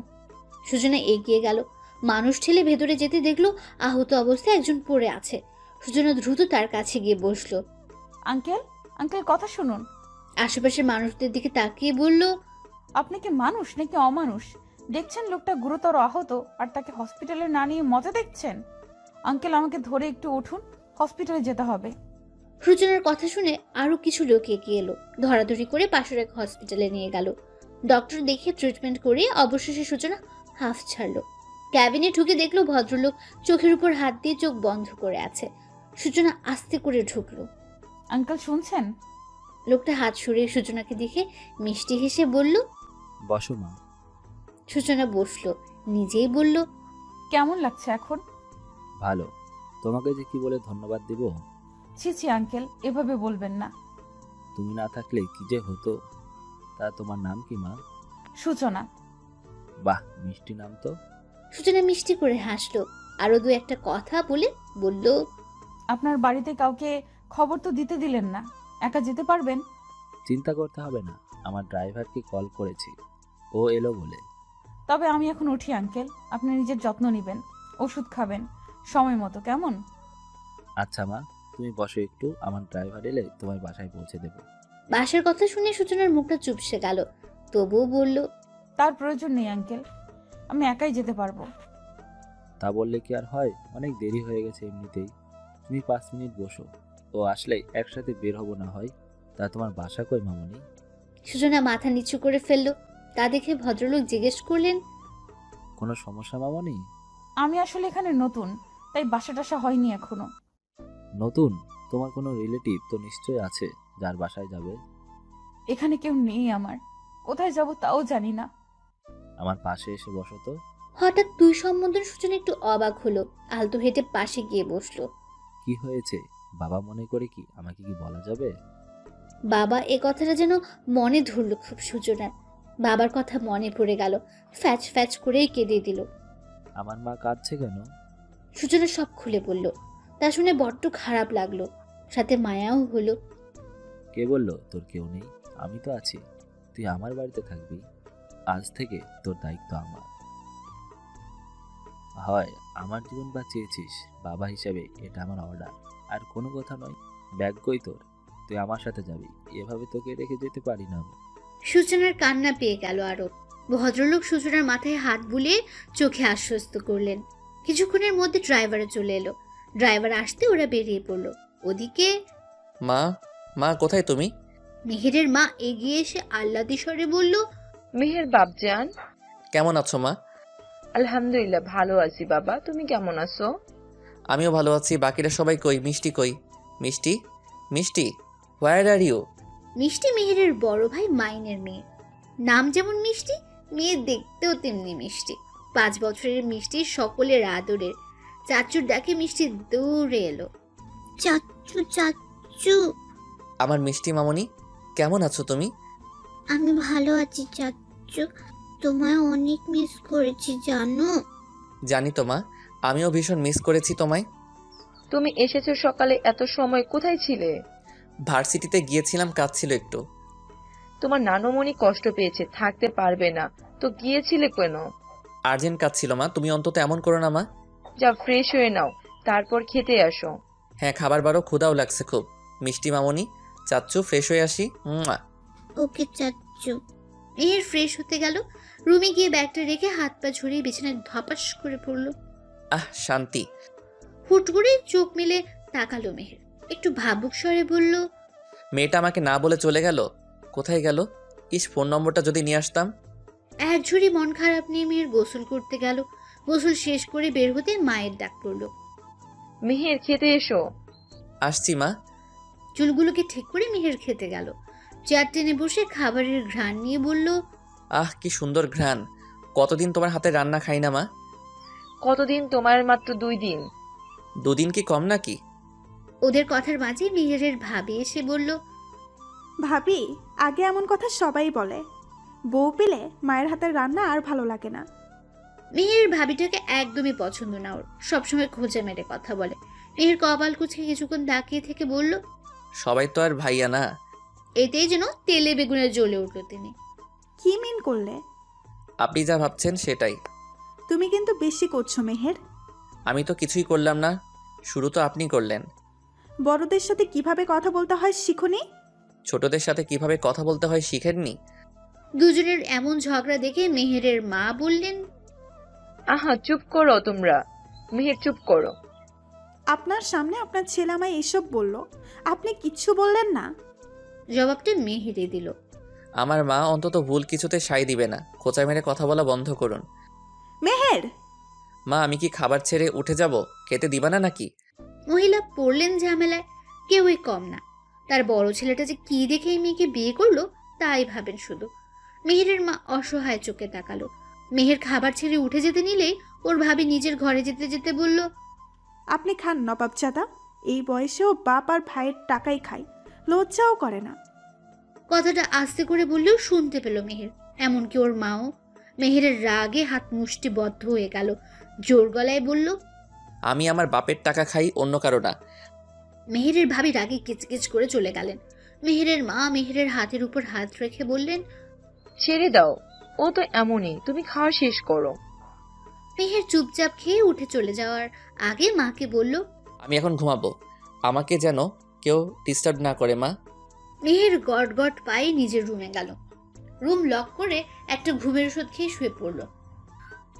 সূচনা এগিয়ে গেল। মানুষ ঠেলে ভেতরে যেতে দেখলো আহত অবস্থায় একজন পড়ে আছে। সূচনা দ্রুত তার কাছে গিয়ে বসলো। আঙ্কেল, আঙ্কেল, কথা শুনুন। আশেপাশের মানুষদের দিকে তাকিয়ে বলল, আপনি কি মানুষ নাকি অমানুষ? দেখছেন লোকটা গুরুতর আহত, আর তাকে হসপিটালে না নিয়ে মজা দেখছেন? আঙ্কেল, আমাকে ধরে একটু উঠুন, হসপিটালে যেতে হবে। সূচনার কথা শুনে আরো কিছু লোক এগিয়ে এলো। ধরাধরি করে পাশের এক হসপিটালে নিয়ে গেল। ডক্টর দেখে ট্রিটমেন্ট করে অবশেষে সূচনা হাফ ছাড়লো। ক্যাবিনে ঢুকে দেখলো ভদ্রলোক চোখের উপর হাত দিয়ে চোখ বন্ধ করে আছে। সূচনা আস্তে করে ঢুকলো। আঙ্কেল, শুনছেন? লোকটা হাত সরিয়ে সূচনাকে দেখে মিষ্টি হেসে বলল, বসো মা। সূচনা বসলো, নিজেই বলল, কেমন লাগছে এখন? ভালো। তোমাকে যে কি বলে ধন্যবাদ দিব। ছি ছি আঙ্কেল, এভাবে বলবেন না। তুমি না থাকলে কি যে হতো। তা তোমার নাম কি মা? সূচনা। বাহ, মিষ্টি নাম তো। সূচনা মিষ্টি করে হাসলো, আরো দু একটা কথা বলে বলল, আপনার বাড়িতে কাউকে খবর তো দিতে দিলেন না, একা যেতে পারবেন? চিন্তা করতে হবে না, আমার ড্রাইভারকে কল করেছি, ও এলো বলে। তবে আমি এখন উঠি আঙ্কেল, আপনি নিজের যত্ন নেবেন, ওষুধ খাবেন সময় মতো, কেমন? আচ্ছা মা, তুমি বসো একটু, আমার ড্রাইভার এলে তোমার বাসায় পৌঁছে দেবো। বাসার কথা শুনে সূচনার মুখটা চুপসে গেল, তবুও বলল, তার প্রয়োজন নেই আঙ্কেল, আমি একাই যেতে পারবো। তা বললে কি আর হয়, অনেক দেরি হয়ে গেছে এমনিতেই। তুমি 5 মিনিট বসো, ও আসলে একসাথে বের হবো না হয়। তা তোমার বাসা কই মামনি? সূচনা মাথা নিচু করে ফেললো। তা দেখে ভদ্রলোক জিজ্ঞেস করলেন, কোনো সমস্যা মামনি? আমি আসলে এখানে নতুন, তাই বাসা টাসা হয়নি এখনো। নতুন? তোমার কোনো রিলেটিভ তো নিশ্চয় আছে যার বাসায় যাবে। এখানে কেউ নেই আমার, কোথায় যাব তাও জানি না। আমার পাশে এসে বসো তো। হঠাৎ দুই সম্বোধন সূচনা একটু অবাক হলো, আলতো হেঁটে পাশে গিয়ে বসলো। কি হয়েছে? বাবা মনে করে কি আমাকে কি বলা যাবে? বাবা, এ কথাটা যেন মনে ধরলো খুব সূচনার। বাবার কথা মনে পড়ে গেল, ফ্যাচ ফ্যাচ করেই কেঁদে দিল। আমার মা কাঁদছে কেন? সূচনা সব খুলে বলল। তা শুনে বড্ড খারাপ লাগলো, সাথে মায়াও হলো। কে বললো তোর কেউ নেই? আমি তো আছি, তুই আমার বাড়িতে থাকবি। আজ থেকে তোর দায়িত্ব আমার। হয় আমার জীবন বাঁচিয়েছিস, বাবা হিসেবে এটা আমার অর্ডার, আর কোনো কথা নয়। ব্যাগ কই তোর? তুই আমার সাথে যাবি, এভাবে তোকে রেখে যেতে পারি না আমি। সূচনার কান্না পেয়ে গেল আরো। ভদ্রলোক সূচনার মাথায় হাত বুলিয়ে চোখে আশ্বস্ত করলেন। কিছুক্ষণের মধ্যে ড্রাইভারও চলে এলো। ড্রাইভার আসতে ওরা বেরিয়ে পড়লো। ওদিকে মা, মা কোথায় তুমি? মেহেরের মা এগিয়ে এসে আহ্লাদি স্বরে বলল, মেহের বাপজান, কেমন আছো মা? আলহামদুলিল্লাহ ভালো আছি বাবা, তুমি কেমন আছো? আমিও ভালো আছি। বাকিরা সবাই কই? মিষ্টি কই? মিষ্টি, মিষ্টি, হোয়ার আর ইউ? মিষ্টি মেহেরের বড় ভাই মাইনের মেয়ে। নাম যেমন মিষ্টি, মেয়ে দেখতেও তেমনি মিষ্টি। 5 বছরের মিষ্টি সকলের আদরের। চাচুর ডাকে মিষ্টি দৌড়ে এলো। চাচু চাচু। আমার মিষ্টি মামনি, কেমন আছো তুমি? আমি ভালো আছি চাচু, তোমায় অনেক মিস করেছি জানো। জানি তো মা, আমিও ভীষণ মিস করেছি তোমায়। তুমি এসেছো সকালে, এত সময় কোথায় ছিলে? ভার্সিটিতে গিয়েছিলাম, কাজ ছিল একটু। তোমার নানুমণি কষ্ট পেয়েছে, থাকতে পারবে না, তো গিয়েছিলে কেন? আর্জেন্ট কাজ ছিল মা, তুমি অন্তত এমন করো না মা। যা ফ্রেশ হয়ে নাও, তারপর খেতে আসো। হ্যাঁ, খাবার বারও ক্ষুধাও লাগছে খুব। মিষ্টি মামনি, চাচ্চু ফ্রেশ হয়ে আসি। ওকে চাচু। মেহের ফ্রেশ হতে গেল, রুমে গিয়ে ব্যাগটা রেখে হাত পা ঝরিয়ে বিছানায় ধপাস করে পড়লো। আহ, শান্তি। হুট করে চোখ মেলে তাকালো মেহের, একটু ভাবুক স্বরে বলল, মেয়েটা আমাকে না বলে চলে গেল। কোথায় গেল? ইস, ফোন নম্বরটা যদি নিয়ে আসতাম। এক ঝুড়ি মন খারাপ নিয়ে মেহের গোসল করতে গেল। গোসল শেষ করে বের হতে মায়ের ডাক পড়লো। মেহের খেতে এসো। আসছি মা। চুলগুলোকে ঠিক করে মেহের খেতে গেল। চেয়ার টেনে বসে খাবারের ঘ্রাণ নিয়ে বলল, আহ, কি সুন্দর ঘ্রাণ। কতদিন তোমার হাতে রান্না খাই না মা। কতদিন? তোমার মাত্র 2 দিন। 2 দিন কি কম নাকি? ওদের কথার মাঝে মেহেরের ভাবি এসে বলল, ভাবি, আগে এমন কথা সবাই বলে, বউ পেলে মায়ের হাতের রান্না আর ভালো লাগে না। মেহের ভাবিটাকে একদমই পছন্দ না ওর, সবসময় খোঁজা মেরে কথা বলে। মেহের কপাল কুচকে কিছুক্ষণ তাকিয়ে থেকে বলল, সবাই তো আর ভাইয়া না। এতেই যেন তেলে বেগুনে জ্বলে উঠল তিনি। কি মিন করলে? আপনি যা ভাবছেন সেটাই। তুমি কিন্তু বেশি করছো মেহের। আমি তো কিছুই করলাম না, শুরু তো আপনি করলেন। বড়দের সাথে কিভাবে কথা বলতে হয় শিখুনি? ছোটদের সাথে কিভাবে কথা বলতে হয় শিখেননি? দুজনের এমন ঝগড়া দেখে মেহেরের মা বললেন, আহা, চুপ করো তোমরা। মেহের চুপ করো। আপনার সামনে আপনার ছেলে আমায় এসব বলল, আপনি কিচ্ছু বললেন না? জবাবটা মেহেরে দিল। আমার মা অন্তত ভুল কিছুতে সায় দিবে না। খোঁচা মেরে কথা বলা বন্ধ করুন। মেহের! মা, আমি কি খাবার ছেড়ে উঠে যাব? খেতে দিবা না নাকি? মহিলা পড়লেন ঝামেলায়, কেউই কম না। তার বড় ছেলেটা যে কি দেখে এই মেয়েকে বিয়ে করলো তাই ভাবেন শুধু। মেহেরের মা অসহায় চোখে তাকালো। মেহের খাবার ছেড়ে উঠে যেতে নিলেই ওর ভাবি নিজের ঘরে যেতে যেতে বলল, আপনি খান নবাবজাদা, এই বয়সেও বাপ আর ভাইয়ের টাকাই খায়, লজ্জাও করে না। কথাটা আস্তে করে বললেও শুনতে পেল মেহের, এমনকি ওর মাও। মেহেরের রাগে হাত মুষ্টিবদ্ধ হয়ে গেল, জোর গলায় বলল, আমি আমার বাপের টাকা খাই, অন্য কারো না। মেহেরের ভাবি রাগে কিচকিচ করে চলে গেলেন। মেহেরের মা মেহেরের হাতের উপর হাত রেখে বললেন, ছেড়ে দাও, ও তো এমনই, তুমি খাওয়া শেষ করো। মেহের চুপচাপ খেয়ে উঠে চলে যাওয়ার আগে মাকে বলল, আমি এখন ঘুমাবো, আমাকে যেন কেউ ডিস্টার্ব না করে মা। মেহের গট গট পায়ে নিজের রুমে গেল। রুম লক করে একটা ঘুমের ওষুধ খেয়ে শুয়ে পড়ল।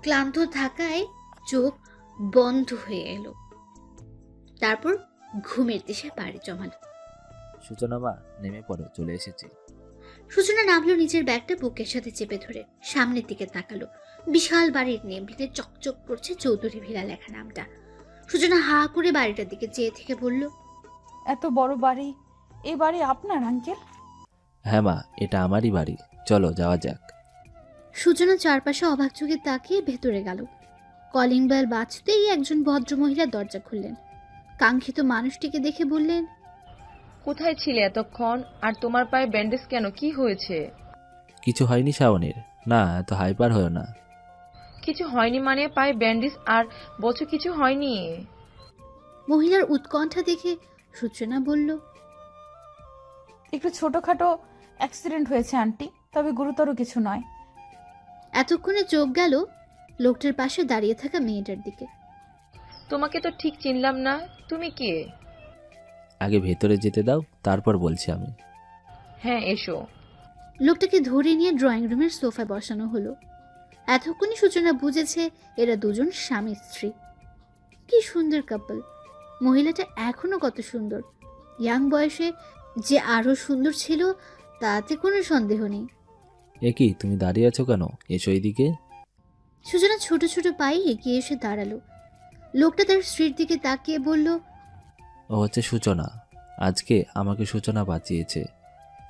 ক্লান্ত থাকায় চোখ বন্ধ হয়ে এলো। তারপর ঘুমের দেশে পাড়ি জমালো। সূচনা মা, নেমে পড়ো, চলে এসেছি। সূচনা নামলো, নিজের ব্যাগটা বুকের সাথে চেপে ধরে সামনের দিকে তাকালো। বিশাল বাড়ির নেম প্লেটে চকচক করছে চৌধুরী ভিলা লেখা নামটা। সূচনা হা করে বাড়িটার দিকে চেয়ে থেকে বলল, এত বড় বাড়ি, এই বাড়ি আপনার আঙ্কেল? হ্যাঁ মা, এটা আমারই বাড়ি, চলো যাওয়া যাক। সূচনা চারপাশে অবাক চোখে তাকিয়ে ভেতরে গেল। কলিং বেল বাজতেই একজন ভদ্রমহিলা দরজা খুললেন। কাঙ্ক্ষিত মানুষটিকে দেখে বললেন, কোথায় ছিলে এতক্ষণ? আর তোমার পায়ে ব্যান্ডেজ কেন, কি হয়েছে? কিছু হয়নি শাওনের, না এত হাইপার হয়েও না। কিছু হয়নি মানে পায়ে ব্যান্ডেজ আর বছর কিছু হয়নি? মহিলার উৎকণ্ঠা দেখে সূচনা বলল, একটু ছোটখাটো অ্যাক্সিডেন্ট হয়েছে আন্টি, তবে গুরুতর কিছু নয়। এতক্ষণে চোখ গেল লোকটার পাশে দাঁড়িয়ে থাকা মেয়েটার দিকে। তোমাকে তো ঠিক চিনলাম না, তুমি কে? আগে ভেতরে যেতে দাও, তারপর বলছি আমি। হ্যাঁ এসো। লোকটাকে ধরে নিয়ে ড্রয়িং রুমের সোফায় বসানো হলো। এতক্ষণই সূচনা বুঝেছে এরা দুজন স্বামী স্ত্রী। কি সুন্দর কাপল। মহিলাটা এখনো কত সুন্দর, ইয়াং বয়সে যে আরো সুন্দর ছিল তাতে কোনো সন্দেহ নেই। এ কি, তুমি দাঁড়িয়ে আছো কেন? এসো এইদিকে। সূচনা ছোট ছোট পায়ে এগিয়ে এসে দাঁড়ালো। লোকটা তার স্ত্রীর দিকে তাকিয়ে বলল, ও হচ্ছে সূচনা। আজকে আমাকে সূচনা বাঁচিয়েছে।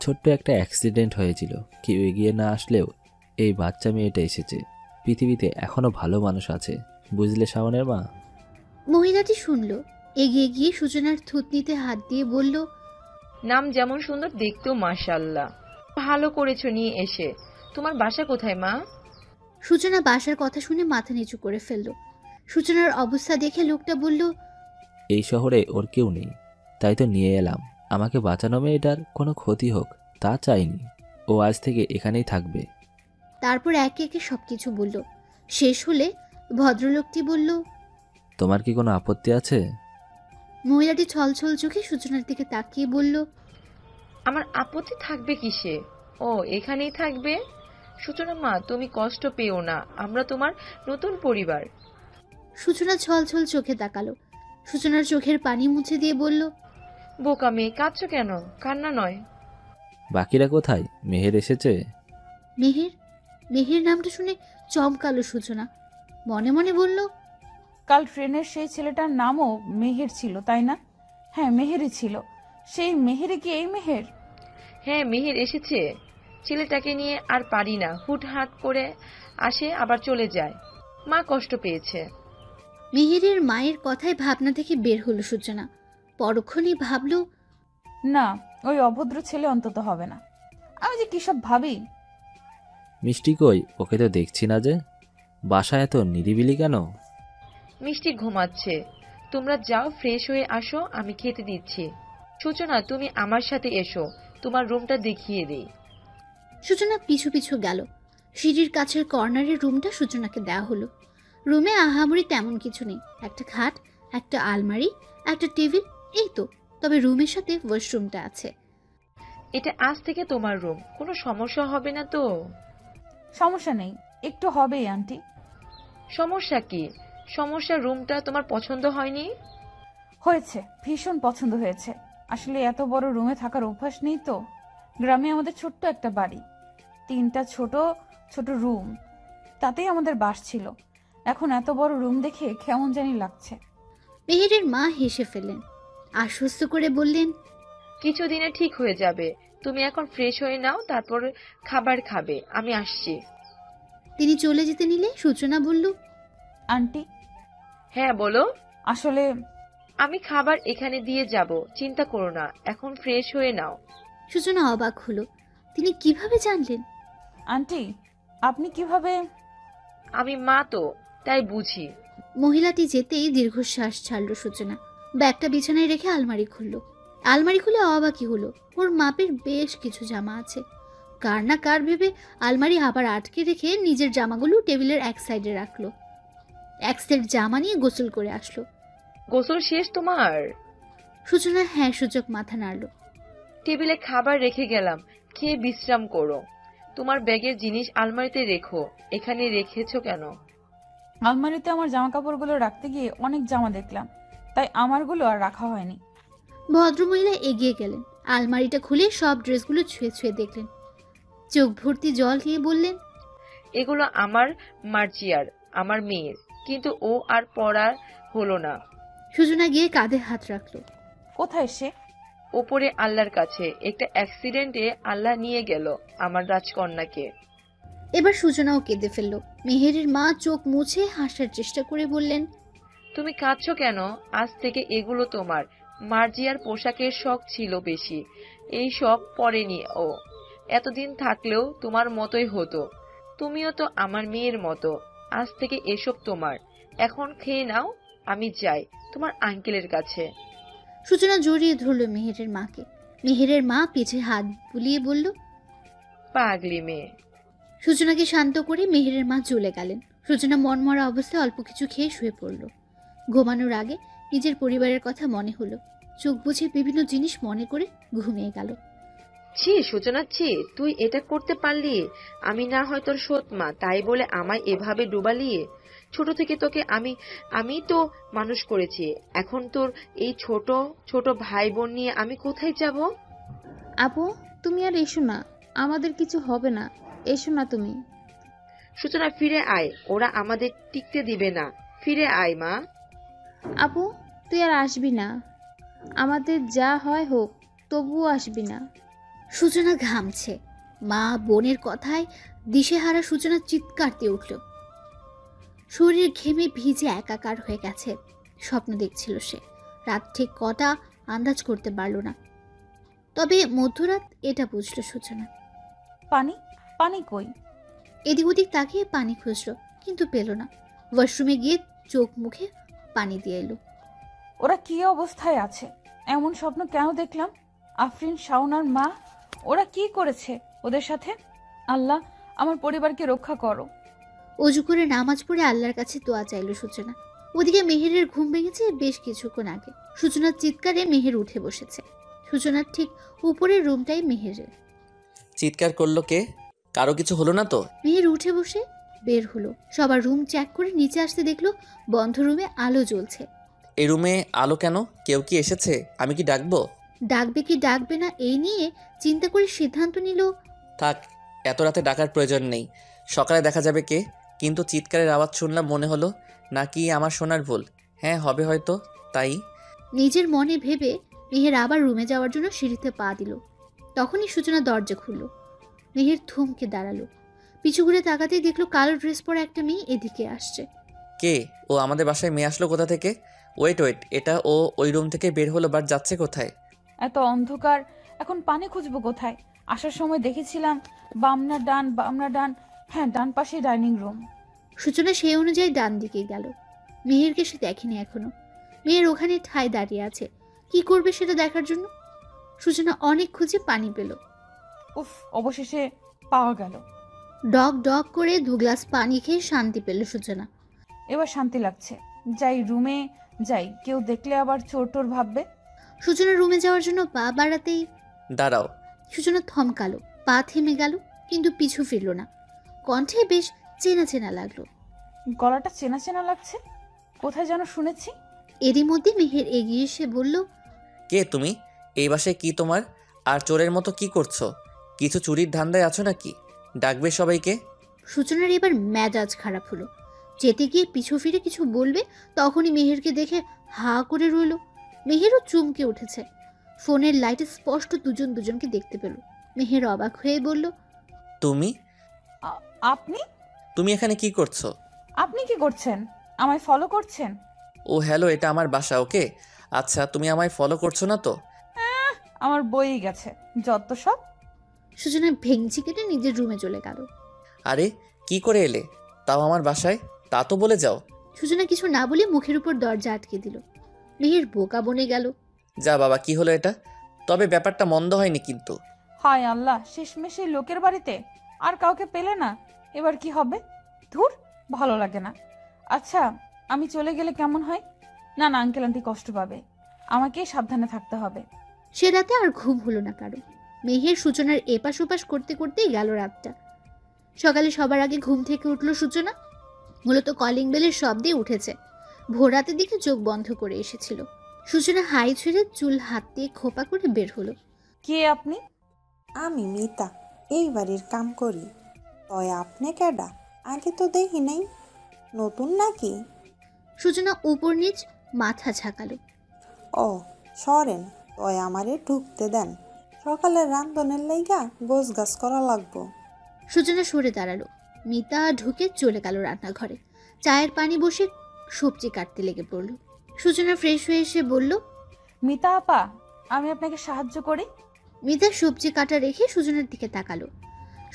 ছোট্ট একটা অ্যাক্সিডেন্ট হয়েছিল, কেউ এগিয়ে না আসলেও এই বাচ্চা মেয়েটা এসেছে। পৃথিবীতে এখনো ভালো মানুষ আছে, বুঝলে শাওনের মা? মহিলাটি শুনল, এগিয়ে গিয়ে সূচনার থুতনিতে হাত দিয়ে বলল, নাম যেমন সুন্দর, দেখতেও মাশাআল্লাহ। ভালো করেছো নিয়ে এসে। তোমার বাসা কোথায় মা? সূচনা বাসার কথা শুনে মাথা নিচু করে ফেলল। সূচনার অবস্থা দেখে লোকটা বলল, এই শহরে ওর কেউ নেই, তাই তো নিয়ে এলাম। আমাকে বাঁচানো মেয়েটার কোনো ক্ষতি হোক তা চাইনি। ও আজ থেকে এখানেই থাকবে। তারপর একে একে সবকিছু বলল। শেষ হলে ভদ্রলোকটি বলল, তোমার কি কোনো আপত্তি আছে? মহিলাটি ছলছল চোখে সূচনার দিকে তাকিয়ে বলল, আমার আপত্তি থাকবে কিসে? ও এখানেই থাকবে। সূচনা মা, তুমি কষ্ট পেও না, আমরা তোমার নতুন পরিবার। সূচনা ছলছল চোখে তাকালো। সূচনার চোখের পানি মুছে দিয়ে বলল, বোকা মেয়ে, কাঁদছো কেন? কান্না নয়। বাকিরা কোথায়? মেহের এসেছে? মেহের? মেহের নামটা শুনে চমকালো সূচনা। মনে মনে বলল, কাল ট্রেনের সেই ছেলেটার নামও মেহের ছিল, তাই না? হ্যাঁ, মেহেরই ছিল। সেই মেহেরে কি এই মেহের? হ্যাঁ, মেহের এসেছে। ছেলেটাকে নিয়ে আর পারি না, হুটহাট করে আসে আবার চলে যায়। মা কষ্ট পেয়েছে। মেহেরের মায়ের কথায় ভাবনা থেকে বের হলো সূচনা। পরক্ষণেই ভাবল, না, ওই অভদ্র ছেলে অন্তত হবে না। আমি যে কিসব ভাবি। মিষ্টি কই? ওকে তো দেখছি না যে। বাসা এত নিরিবিলি কেন? মিষ্টি ঘুমাচ্ছে। তোমরা যাও, ফ্রেশ হয়ে আসো, আমি খেতে দিচ্ছি। সূচনা, তুমি আমার সাথে এসো, তোমার রুমটা দেখিয়ে দেই। সূচনা পিছু পিছু গেল। সিঁড়ির কাছের কর্নারের রুমটা সূচনাকে দেওয়া হলো। রুমে আহামরি তেমন কিছু নেই। একটা খাট, একটা আলমারি, একটা টেবিল, এই তো। তবে রুমের সাথে ওয়াশরুমটা আছে। এটা আজ থেকে তোমার রুম, কোনো সমস্যা হবে না তো? সমস্যা নেই, একটু হবেই আন্টি। সমস্যা কি? সমস্যা রুমটা তোমার পছন্দ হয়নি? হয়েছে, ভীষণ পছন্দ হয়েছে। আসলে এত বড় রুমে থাকার অভ্যাস নেই তো। গ্রামে আমাদের ছোট্ট একটা বাড়ি, 3টা ছোট ছোট রুম, তাতেই আমাদের বাস ছিল। এখন এত বড় রুম দেখে কেমন জানি লাগছে। মেহেরের মা হেসে ফেললেন, আশ্বস্ত করে বললেন, কিছুদিনে ঠিক হয়ে যাবে। তুমি এখন ফ্রেশ হয়ে নাও, তারপর খাবার খাবে, আমি আসছি। তিনি চলে যেতে নিলে সূচনা বলল, আন্টি হ্যাঁ বলো। আসলে আমি খাবার এখানে দিয়ে যাব, চিন্তা করো না, এখন ফ্রেশ হয়ে নাও। সূচনা অবাক হলো, তিনি কিভাবে জানলেন? আন্টি আপনি কিভাবে? আমি মা তো, তাই বুঝি। মহিলাটি যেতেই দীর্ঘশ্বাস ছাড়ল সূচনা। ব্যাগটা বিছানায় রেখে আলমারি খুলল। আলমারি খুলে অবাকই হলো, ওর মাপের বেশ কিছু জামা আছে। কার না কার ভেবে আলমারি আবার আটকে রেখে নিজের জামাগুলো টেবিলের এক সাইডে রাখলো। এক সেট জামা নিয়ে গোসল করে আসলো। গোসল শেষ তোমার? সূচনা হ্যাঁ সূচক মাথা নাড়ল। টেবিলে খাবার রেখে গেলাম, খেয়ে বিশ্রাম করো। তোমার ব্যাগের জিনিস আলমারিতে রেখো, এখানে রেখেছো কেন? আলমারিতে আমার জামা কাপড়গুলো রাখতে গিয়ে অনেক জামা দেখলাম, তাই আমারগুলো আর রাখা হয়নি। ভদ্রমহিলা এগিয়ে গেলেন, আলমারিটা খুলে সব ড্রেসগুলো ছুঁয়ে ছুঁয়ে দেখলেন। চোখ ভর্তি জল দিয়ে বললেন, এগুলো আমার মার্জিয়ার, আমার মেয়ের, কিন্তু ও আর পরার হলো না। সূচনা গিয়ে কাঁধে হাত রাখলো। কোথায় সে? ওপরে আল্লাহর কাছে। একটা অ্যাক্সিডেন্টে আল্লাহ নিয়ে গেল আমার রাজকন্যাকে। এবার সূচনাও কেঁদে ফেলল। মেহেরের মা চোখ মুছে হাসার চেষ্টা করে বললেন, তুমি কাঁদছো কেন? আজ থেকে এগুলো তোমার। মার্জিয়ার পোশাকের শখ ছিল বেশি, এই সব পরেনি ও। এতদিন থাকলেও তোমার মতোই হতো। তুমিও তো আমার মেয়ের মতো। আজ থেকে এসব তোমার। এখন খেয়ে নাও, আমি যাই তোমার আঙ্কেলের কাছে। সূচনা জড়িয়ে ধরল মেহেরের মাকে। মেহেরের মা পিঠে হাত বুলিয়ে বলল, পাগলি মেয়ে। সূচনাকে শান্ত করে মেহেরের মা চলে গেলেন। সূচনা মনমরা অবস্থায় অল্প কিছু খেয়ে শুয়ে পড়ল। ঘুমানোর আগে নিজের পরিবারের কথা মনে হলো। চোখ বুঝে বিভিন্ন জিনিস মনে করে ঘুমিয়ে গেল। ছি সূচনা, ছি, তুই এটা করতে পারলি? আমি না হয় তোর সৎ মা, তাই বলে আমায় এভাবে ডুবালি? ছোট থেকে তোকে আমি তো মানুষ করেছি। এখন তোর এই ছোট ছোট ভাই বোন নিয়ে আমি কোথায় যাব? আপু তুমি আর এসো না, আমাদের কিছু হবে না, এসো না তুমি। সূচনা ফিরে আয়, ওরা আমাদের টিকতে দিবে না। ফিরে আয় মা। আপু তুই আর আসবি না, আমাদের যা হয় হোক, তবুও আসবি না। সূচনা ঘামছে। মা বোনের কথায় দিশেহারা সূচনা চিৎকার দিয়ে উঠল। শরীর ঘেমে ভিজে একাকার হয়ে গেছে। স্বপ্ন দেখছিল সে। রাত ঠিক কটা আন্দাজ করতে পারল না, তবে মধ্যরাত এটা বুঝল সূচনা। পানি পানি কই? এদিক ওদিক তাকিয়ে পানি খুঁজল, কিন্তু পেল না। ওয়াশরুমে গিয়ে চোখ মুখে পানি দিয়ে এলো। ওরা কি অবস্থায় আছে? এমন স্বপ্ন কেন দেখলাম? আফরিন, শাওনার মা, ওরা কি করেছে ওদের সাথে? আল্লাহ আমার পরিবারকে রক্ষা করো। অজু করে নামাজ পড়ে আল্লাহর কাছে দোয়া চাইল সূচনা। ওদিকে মেহেরের ঘুম ভেঙেছে বেশ কিছুক্ষণ আগে। সূচনার চিৎকারে মেহের উঠে বসেছে। সূচনার ঠিক উপরের রুমটাই মেহেরের। চিৎকার করলো কে? কারো কিছু হলো না তো? মেহের উঠে বসে বের হলো। সবার রুম চেক করে নিচে আসতে দেখলো বন্ধ রুমে আলো জ্বলছে। এই রুমে আলো কেন? কেউ কি এসেছে? আমি কি ডাকবো? ডাকবে কি ডাকবে না এই নিয়ে চিন্তা করে সিদ্ধান্ত নিল, থাক, এত রাতে ডাকার প্রয়োজন নেই, সকালে দেখা যাবে কে। কিন্তু চিৎকারের আওয়াজ শুনলাম, মনে হলো নাকি আমার শোনার ভুল। হ্যাঁ হবে হয়তো, তাই। নিজের মনে ভেবে মেহের আবার রুমে যাওয়ার জন্য সিঁড়িতে পা দিল। তখনই সূচনা দরজা খুলল। মেহের থমকে দাঁড়ালো। পিছু ঘুরে তাকাতেই দেখলো কালো ড্রেস পরা একটা মেয়ে এদিকে আসছে। কে ও? আমাদের বাসায় মেয়ে আসলো কোথা থেকে? ওয়েট, এটা ও ওই রুম থেকে বের হলো, বাট যাচ্ছে কোথায়? এত অন্ধকার, এখন পানি খুঁজবো কোথায়? আসার সময় দেখেছিলাম বামনা ডান, হ্যাঁ ডান পাশে ডাইনিং রুম। সূচনা সেই অনুযায়ী ডান দিকে গেল। মেহেরকে সে দেখেনি এখনো। মেয়ের ওখানে ঠায় দাঁড়িয়ে আছে, কি করবে সেটা দেখার জন্য। সূচনা অনেক খুঁজে পানি পেল। উফ, অবশেষে পাওয়া গেল। ডগ ডগ করে 2 গ্লাস পানি খেয়ে শান্তি পেল সূচনা। এবার শান্তি লাগছে। যাই রুমে যাই, কেউ দেখলে আবার চোর টোর ভাববে। সূচনা রুমে যাওয়ার জন্য পা বাড়াতেই দাঁড়াও। সূচনা থমকালো। পা থেমে গেল, কিন্তু পিছু ফিরল না। কণ্ঠে বেশ চেনা চেনা লাগলো। গলাটা চেনা চেনা লাগছে, কোথায় যেন শুনেছি। এরই মধ্যে মেহের এগিয়ে এসে বলল, কে তুমি? এই বাসায় কি তোমার? আর চোরের মতো কি করছো? কিছু চুরির ধান্দায় আছো নাকি? ডাকবে সবাইকে। সূচনার এবার মেজাজ খারাপ হলো। যেতে গিয়ে পিছু ফিরে কিছু বলবে, তখনই মেহেরকে দেখে হা করে রইল। মেহেরও চমকে উঠেছে। ফোনের লাইটে স্পষ্ট দুজনকে দেখতে পেল। মেহের অবাক হয়ে বলল, তুমি? আপনি? তুমি এখানে কি করছো? আপনি কি করছেন? আমায় ফলো করছেন? ও হ্যালো, এটা আমার বাসা। ওকে, আচ্ছা তুমি আমায় ফলো করছো না তো? আমার বইই গেছে যত সব। সূচনা ভেঙচি কেটে নিজের রুমে চলে গেল। আরে কি করে এলে তাও আমার বাসায়? তা তো বলে যাও। সূচনা কিছু না বলে মুখের উপর দরজা আটকে দিল। মেহের বোকা বনে গেল। যা বাবা, কি হলো এটা? তবে ব্যাপারটা মন্দ হয়নি কিন্তু। হায় আল্লাহ, শেষমেশ এই লোকের বাড়িতে আর কাউকে পেলে না। এবার কি হবে? ধুর, ভালো লাগে না। আচ্ছা, আমি চলে গেলে কেমন হয়? না না, আঙ্কেল আন্টি কষ্ট পাবে। আমাকেই সাবধানে থাকতে হবে। সে রাতে আর ঘুম হলো না কারো। মেহের সূচনার এপাশ ওপাশ করতে করতেই গেল রাতটা। সকালে সবার আগে ঘুম থেকে উঠল সূচনা। মূলত কলিং বেলের শব্দে উঠেছে। ভোর রাতের দিকে চোখ বন্ধ করে এসেছিল। সূচনা হাই ছেড়ে চুল হাত দিয়ে খোপা করে বের হলো। কে আপনি? আমি মিতা, এই বাড়ির কাম করি। তয় আপনি কেডা? আগে তো দেখি নাই, নতুন নাকি? সূচনা উপর নিচ মাথা ঝাঁকালো। ও সরেন, তয় আমারে ঢুকতে দেন। সকালে রান্ধনের লাইগা গোছ গাছ করা লাগবো। সূচনা সরে দাঁড়ালো। মিতা ঢুকে চলে গেল রান্নাঘরে। চায়ের পানি বসে সবজি কাটতে লেগে পড়ল। সূচনা ফ্রেশ হয়ে এসে বলল, মিতা আপা, আমি আপনাকে সাহায্য করি। মিতা সবজি কাটা রেখে সূচনার দিকে তাকালো।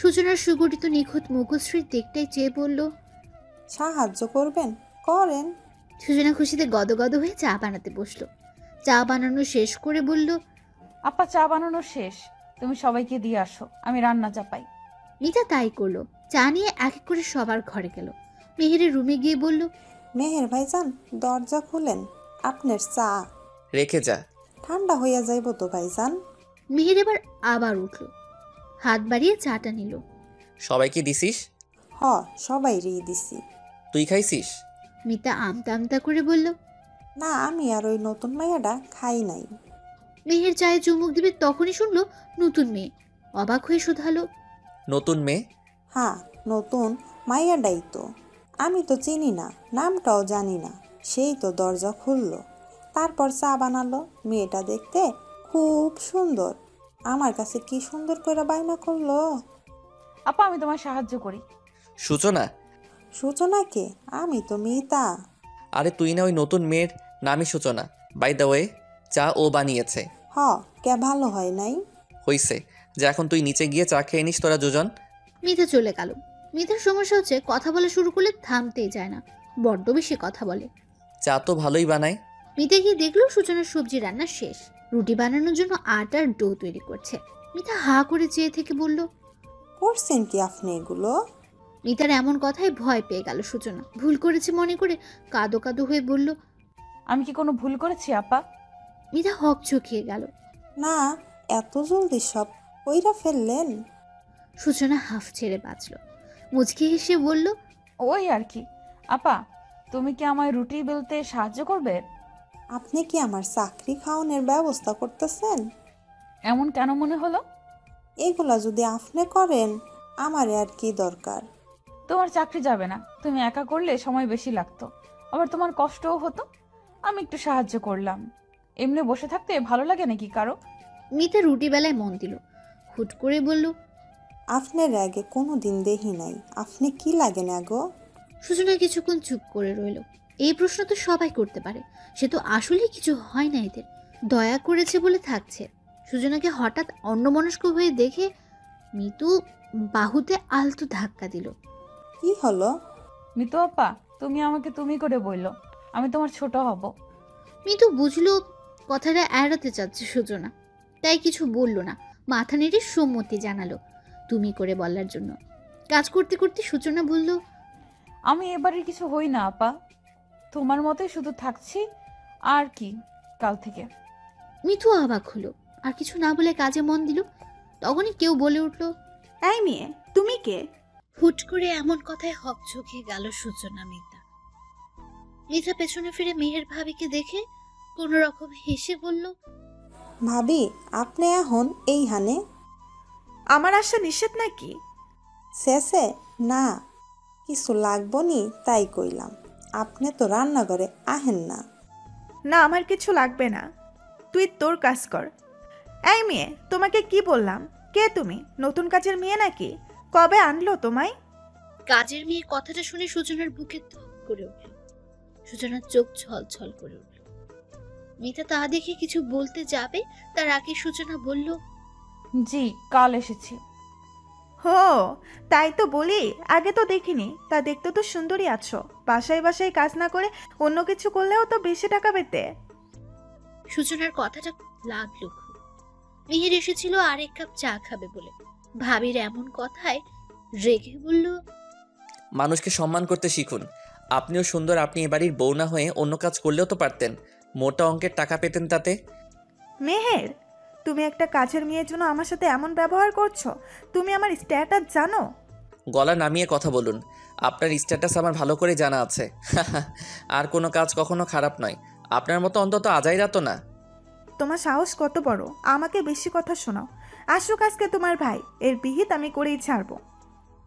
সূচনার সুগঠিত নিখুঁত মুখশ্রীর দিকটাই চেয়ে বলল, সাহায্য করবেন? করেন। সূচনা খুশিতে গদগদ হয়ে চা বানাতে বসলো। চা বানানো শেষ করে বলল, আপা, চা বানানো শেষ, তুমি সবাইকে দিয়ে আসো, আমি রান্না চাপাই। মিতা তাই করলো। চা নিয়ে এক এক করে সবার ঘরে গেল। মেহেরের রুমে গিয়ে বলল, মেহের ভাইজান, দরজা খুলেন, আপনার চা। রেখে যা, ঠান্ডা হইয়া যাইব তো ভাইজান। মেহের এবার আবার উঠল, হাত বাড়িয়ে চাটা নিল। সবাইকে দিছিস? হ, সবাই রেই দিছি। তুই খাইছিস? মিতা আমতা আমতা করে বলল, না, আমি আর ওই নতুন মাইয়াটা খাই নাই। মেহের চায়ে চুমুক দিবে তখনই শুনলো নতুন মেয়ে। অবাক হয়ে শুধালো, নতুন মেয়ে? হ্যাঁ, নতুন মাইয়াটাই তো। আমি তো চিনি না, নামটাও জানি না। সেই তো দরজা খুললো, তারপর চা বানালো। মেয়েটা দেখতে খুব সুন্দর। আমার কাছে কি সুন্দর করে বায়না করলো। আপা, আমি তোমায় সাহায্য করি। সূচনা? সূচনাকে? আমি তো মিতা। আরে তুই না ওই নতুন মেয়ের নামই সূচনা। বাই দ্য ওয়ে, চা ও বানিয়েছে। হ, কে ভালো হয় নাই? হইছে, যে এখন তুই নিচে গিয়ে চা খেয়ে নিস তোরা দুজন। মিতা চলে গেল। মিতার সমস্যা হচ্ছে কথা বলা শুরু করলে থামতেই যায় না, বড্ড বেশি কথা বলে। চা তো ভালোই বানায়। মিতা গিয়ে দেখলো সূচনার সবজি রান্না শেষ। রুটি বানানোর জন্য আটার ডো তৈরি করছে। মিতা হা করে চেয়ে থেকে বলল, করছেন কি আপনি এগুলো? মিতার এমন কথায় ভয় পেয়ে গেল সূচনা। ভুল করেছে মনে করে কাঁদো কাঁদো হয়ে বলল, আমি কি কোনো ভুল করেছি আপা? মিতা হক চকিয়ে গেল। না, এত জলদি সব কইরা ফেললেন? সূচনা হাফ ছেড়ে বাঁচল। মুচকি হেসে বলল, ওই আর কি। আপা, তুমি কি আমায় রুটি বেলতে সাহায্য করবে? আপনি কি আমার চাকরি খাওয়ানোর ব্যবস্থা করতেছেন? এমন কেন মনে হলো? এগুলা যদি আপনি করেন, আমার আর কি দরকার? তোমার চাকরি যাবে না, তুমি একা করলে সময় বেশি লাগতো, আবার তোমার কষ্টও হতো। আমি একটু সাহায্য করলাম। এমনি বসে থাকতে ভালো লাগে নাকি কারো? মিতা রুটি বেলায় মন দিল। হুট করে বলল, আপনার আগে কোনো দিন দেখি নাই। আপনি কি লাগেন আগো? সূচনা কিছুক্ষণ চুপ করে রইল। এই প্রশ্ন তো সবাই করতে পারে, সে তো আসলে কিছু হয় না এদের, দয়া করেছে বলে থাকছে। সূচনাকে হঠাৎ অন্যমনস্ক হয়ে দেখে মিতু বাহুতে আলতো ধাক্কা দিল। কি হলো? মিতু আপা, তুমি আমাকে তুমি করে বললো, আমি তোমার ছোট হব। মিতু বুঝলো কথাটা এড়াতে চাচ্ছে সূচনা, তাই কিছু বলল না। মাথা নেড়ে সম্মতি জানালো তুমি করে বলার জন্য। কাজ করতে করতে সূচনা বলল, আমি এবারের কিছু হই না আপা, তোমার মতোই শুধু থাকছি আর কি কাল থেকে। মিতু অবাক হলো, আর কিছু না বলে কাজে মন দিল। তখনই কেউ বলে উঠল, এই মেয়ে, তুমি কে? হুট করে এমন কথায় হক চোখে গেল সূচনা। মিতা পেছনে ফিরে মেহের ভাবিকে দেখে কোন রকম হেসে বলল, ভাবি, আপনি এখন এইখানে? আমার আসা নিষেধ নাকি? শেষে না, কিছু লাগবো নি তাই কইলাম। আপনি তো রান্নাঘরে আহেন না। না, আমার কিছু লাগবে না, তুই তোর কাজ কর। এই মেয়ে, তোমাকে কি বললাম? কে তুমি? নতুন কাজের মেয়ে নাকি? কবে আনলো তোমায়? কাজের মেয়ে কথাটা শুনে সূচনার বুকে ধক করে উঠল। সূচনার চোখ ছলছল করে উঠল। মিতা তা দেখে কিছু বলতে যাবে তার আগে সূচনা বলল, জি কাল এসেছি। হো, তাই তো বলি, আগে তো দেখিনি। তা দেখতে তো সুন্দরী আছো। বাসায় বাসায় কাজ না করে অন্য কিছু করলেও তো বেশি টাকা পেতে। সূচনার কথাটা লাগলো খুব। মেহের এসেছিল আর এক কাপ চা খাবে বলে। ভাবির এমন কথায় রেগে বলল, মানুষকে সম্মান করতে শিখুন। আপনিও সুন্দর, আপনি এ বাড়ির বউ না হয়ে অন্য কাজ করলেও তো পারতেন, মোটা অঙ্কের টাকা পেতেন তাতে। মেহের, তুমি একটা কাজের মেয়ের জন্য আমার সাথে এমন ব্যবহার করছো? তুমি আমার স্ট্যাটাস জানো? গলা নামিয়ে কথা বলুন। আপনার স্ট্যাটাস আমার ভালো করে জানা আছে। আর কোনো কাজ কখনো খারাপ নয়। আপনার মতো অন্তত আজাইরা তো না। তোমার সাহস কত বড় আমাকে বেশি কথা শোনাও। আসুক আজকে তোমার ভাই, এর বিহিত আমি করেই ছাড়বো।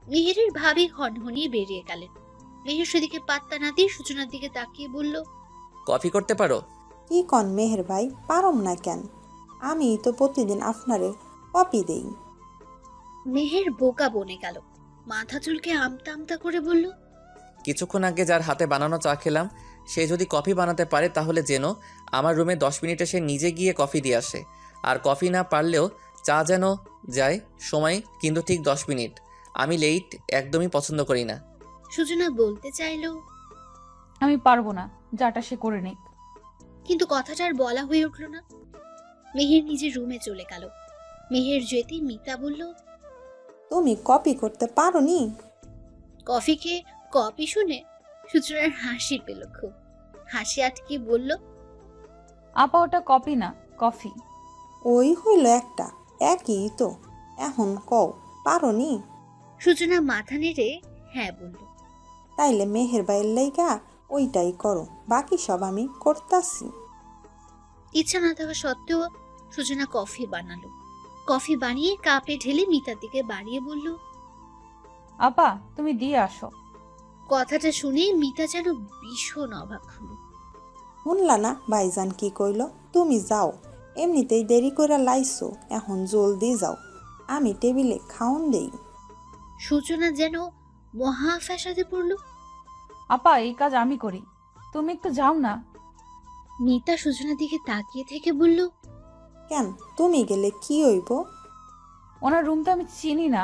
মেহেরের ভাবি হনহনিয়ে বেরিয়ে গেলেন। মেহের সেদিকে পাত্তা না দিয়ে সূচনার দিকে তাকিয়ে বলল, কফি করতে পারো? কি কন মেহের ভাই, পারম না কেন? আমি তো প্রতিদিন আপনারে কপি দেই। মেহের বোকা বনে গেল। মাথা চুলকে আমতা আমতা করে বলল, কিছুক্ষণ আগে যার হাতে বানানো চা খেলাম, সে যদি কফি বানাতে পারে তাহলে যেন আমার রুমে 10 মিনিটে সে নিজে গিয়ে কফি দিয়ে আসে। আর কফি না পারলেও চা যেন যায় সময়, কিন্তু ঠিক 10 মিনিট। আমি লেট একদমই পছন্দ করি না। সূচনা বলতে চাইল, আমি পারবো না, যাটা সে করে নিক। কিন্তু কথাটা আর বলা হয়ে উঠল না। মেহের নিজের রুমে চলে গেল। মেহের যেতে মিতা বলল, তুমি কপি করতে পারো নি? কফি খেয়ে কপি শুনে সূচনার হাসি পেল খুব। হাসি আটকে বলল, আপা ওটা কপি না, কফি। ওই হইল একটা, একই তো। এখন কও, পারো নি? সূচনা মাথা নেড়ে হ্যাঁ বলল। তাইলে মেহের ভাইয়ের লাইগা ওইটাই করো, বাকি সব আমি করতাছি। ইচ্ছা না থাকা সত্ত্বেও সূচনা কফি বানালো। কফি বানিয়ে কাপে ঢেলে মিতার দিকে বাড়িয়ে বলল, আপা তুমি দিয়ে আসো। কথাটা শুনে মিতা যেন ভীষণ অবাক হলো। শুনলা না ভাইজান কি কইল? তুমি যাও, এমনিতেই দেরি করে লাইছো, এখন জলদি যাও, আমি টেবিলে খাওন দেই। সূচনা যেন মহা ফ্যাসাদে পড়ল। আপা এই কাজ আমি করি, তুমি একটু যাও না। মিতা সূচনার দিকে তাকিয়ে থেকে বলল, কেন, তুমি গেলে কি হইব? ওনার রুম তো আমি চিনি না।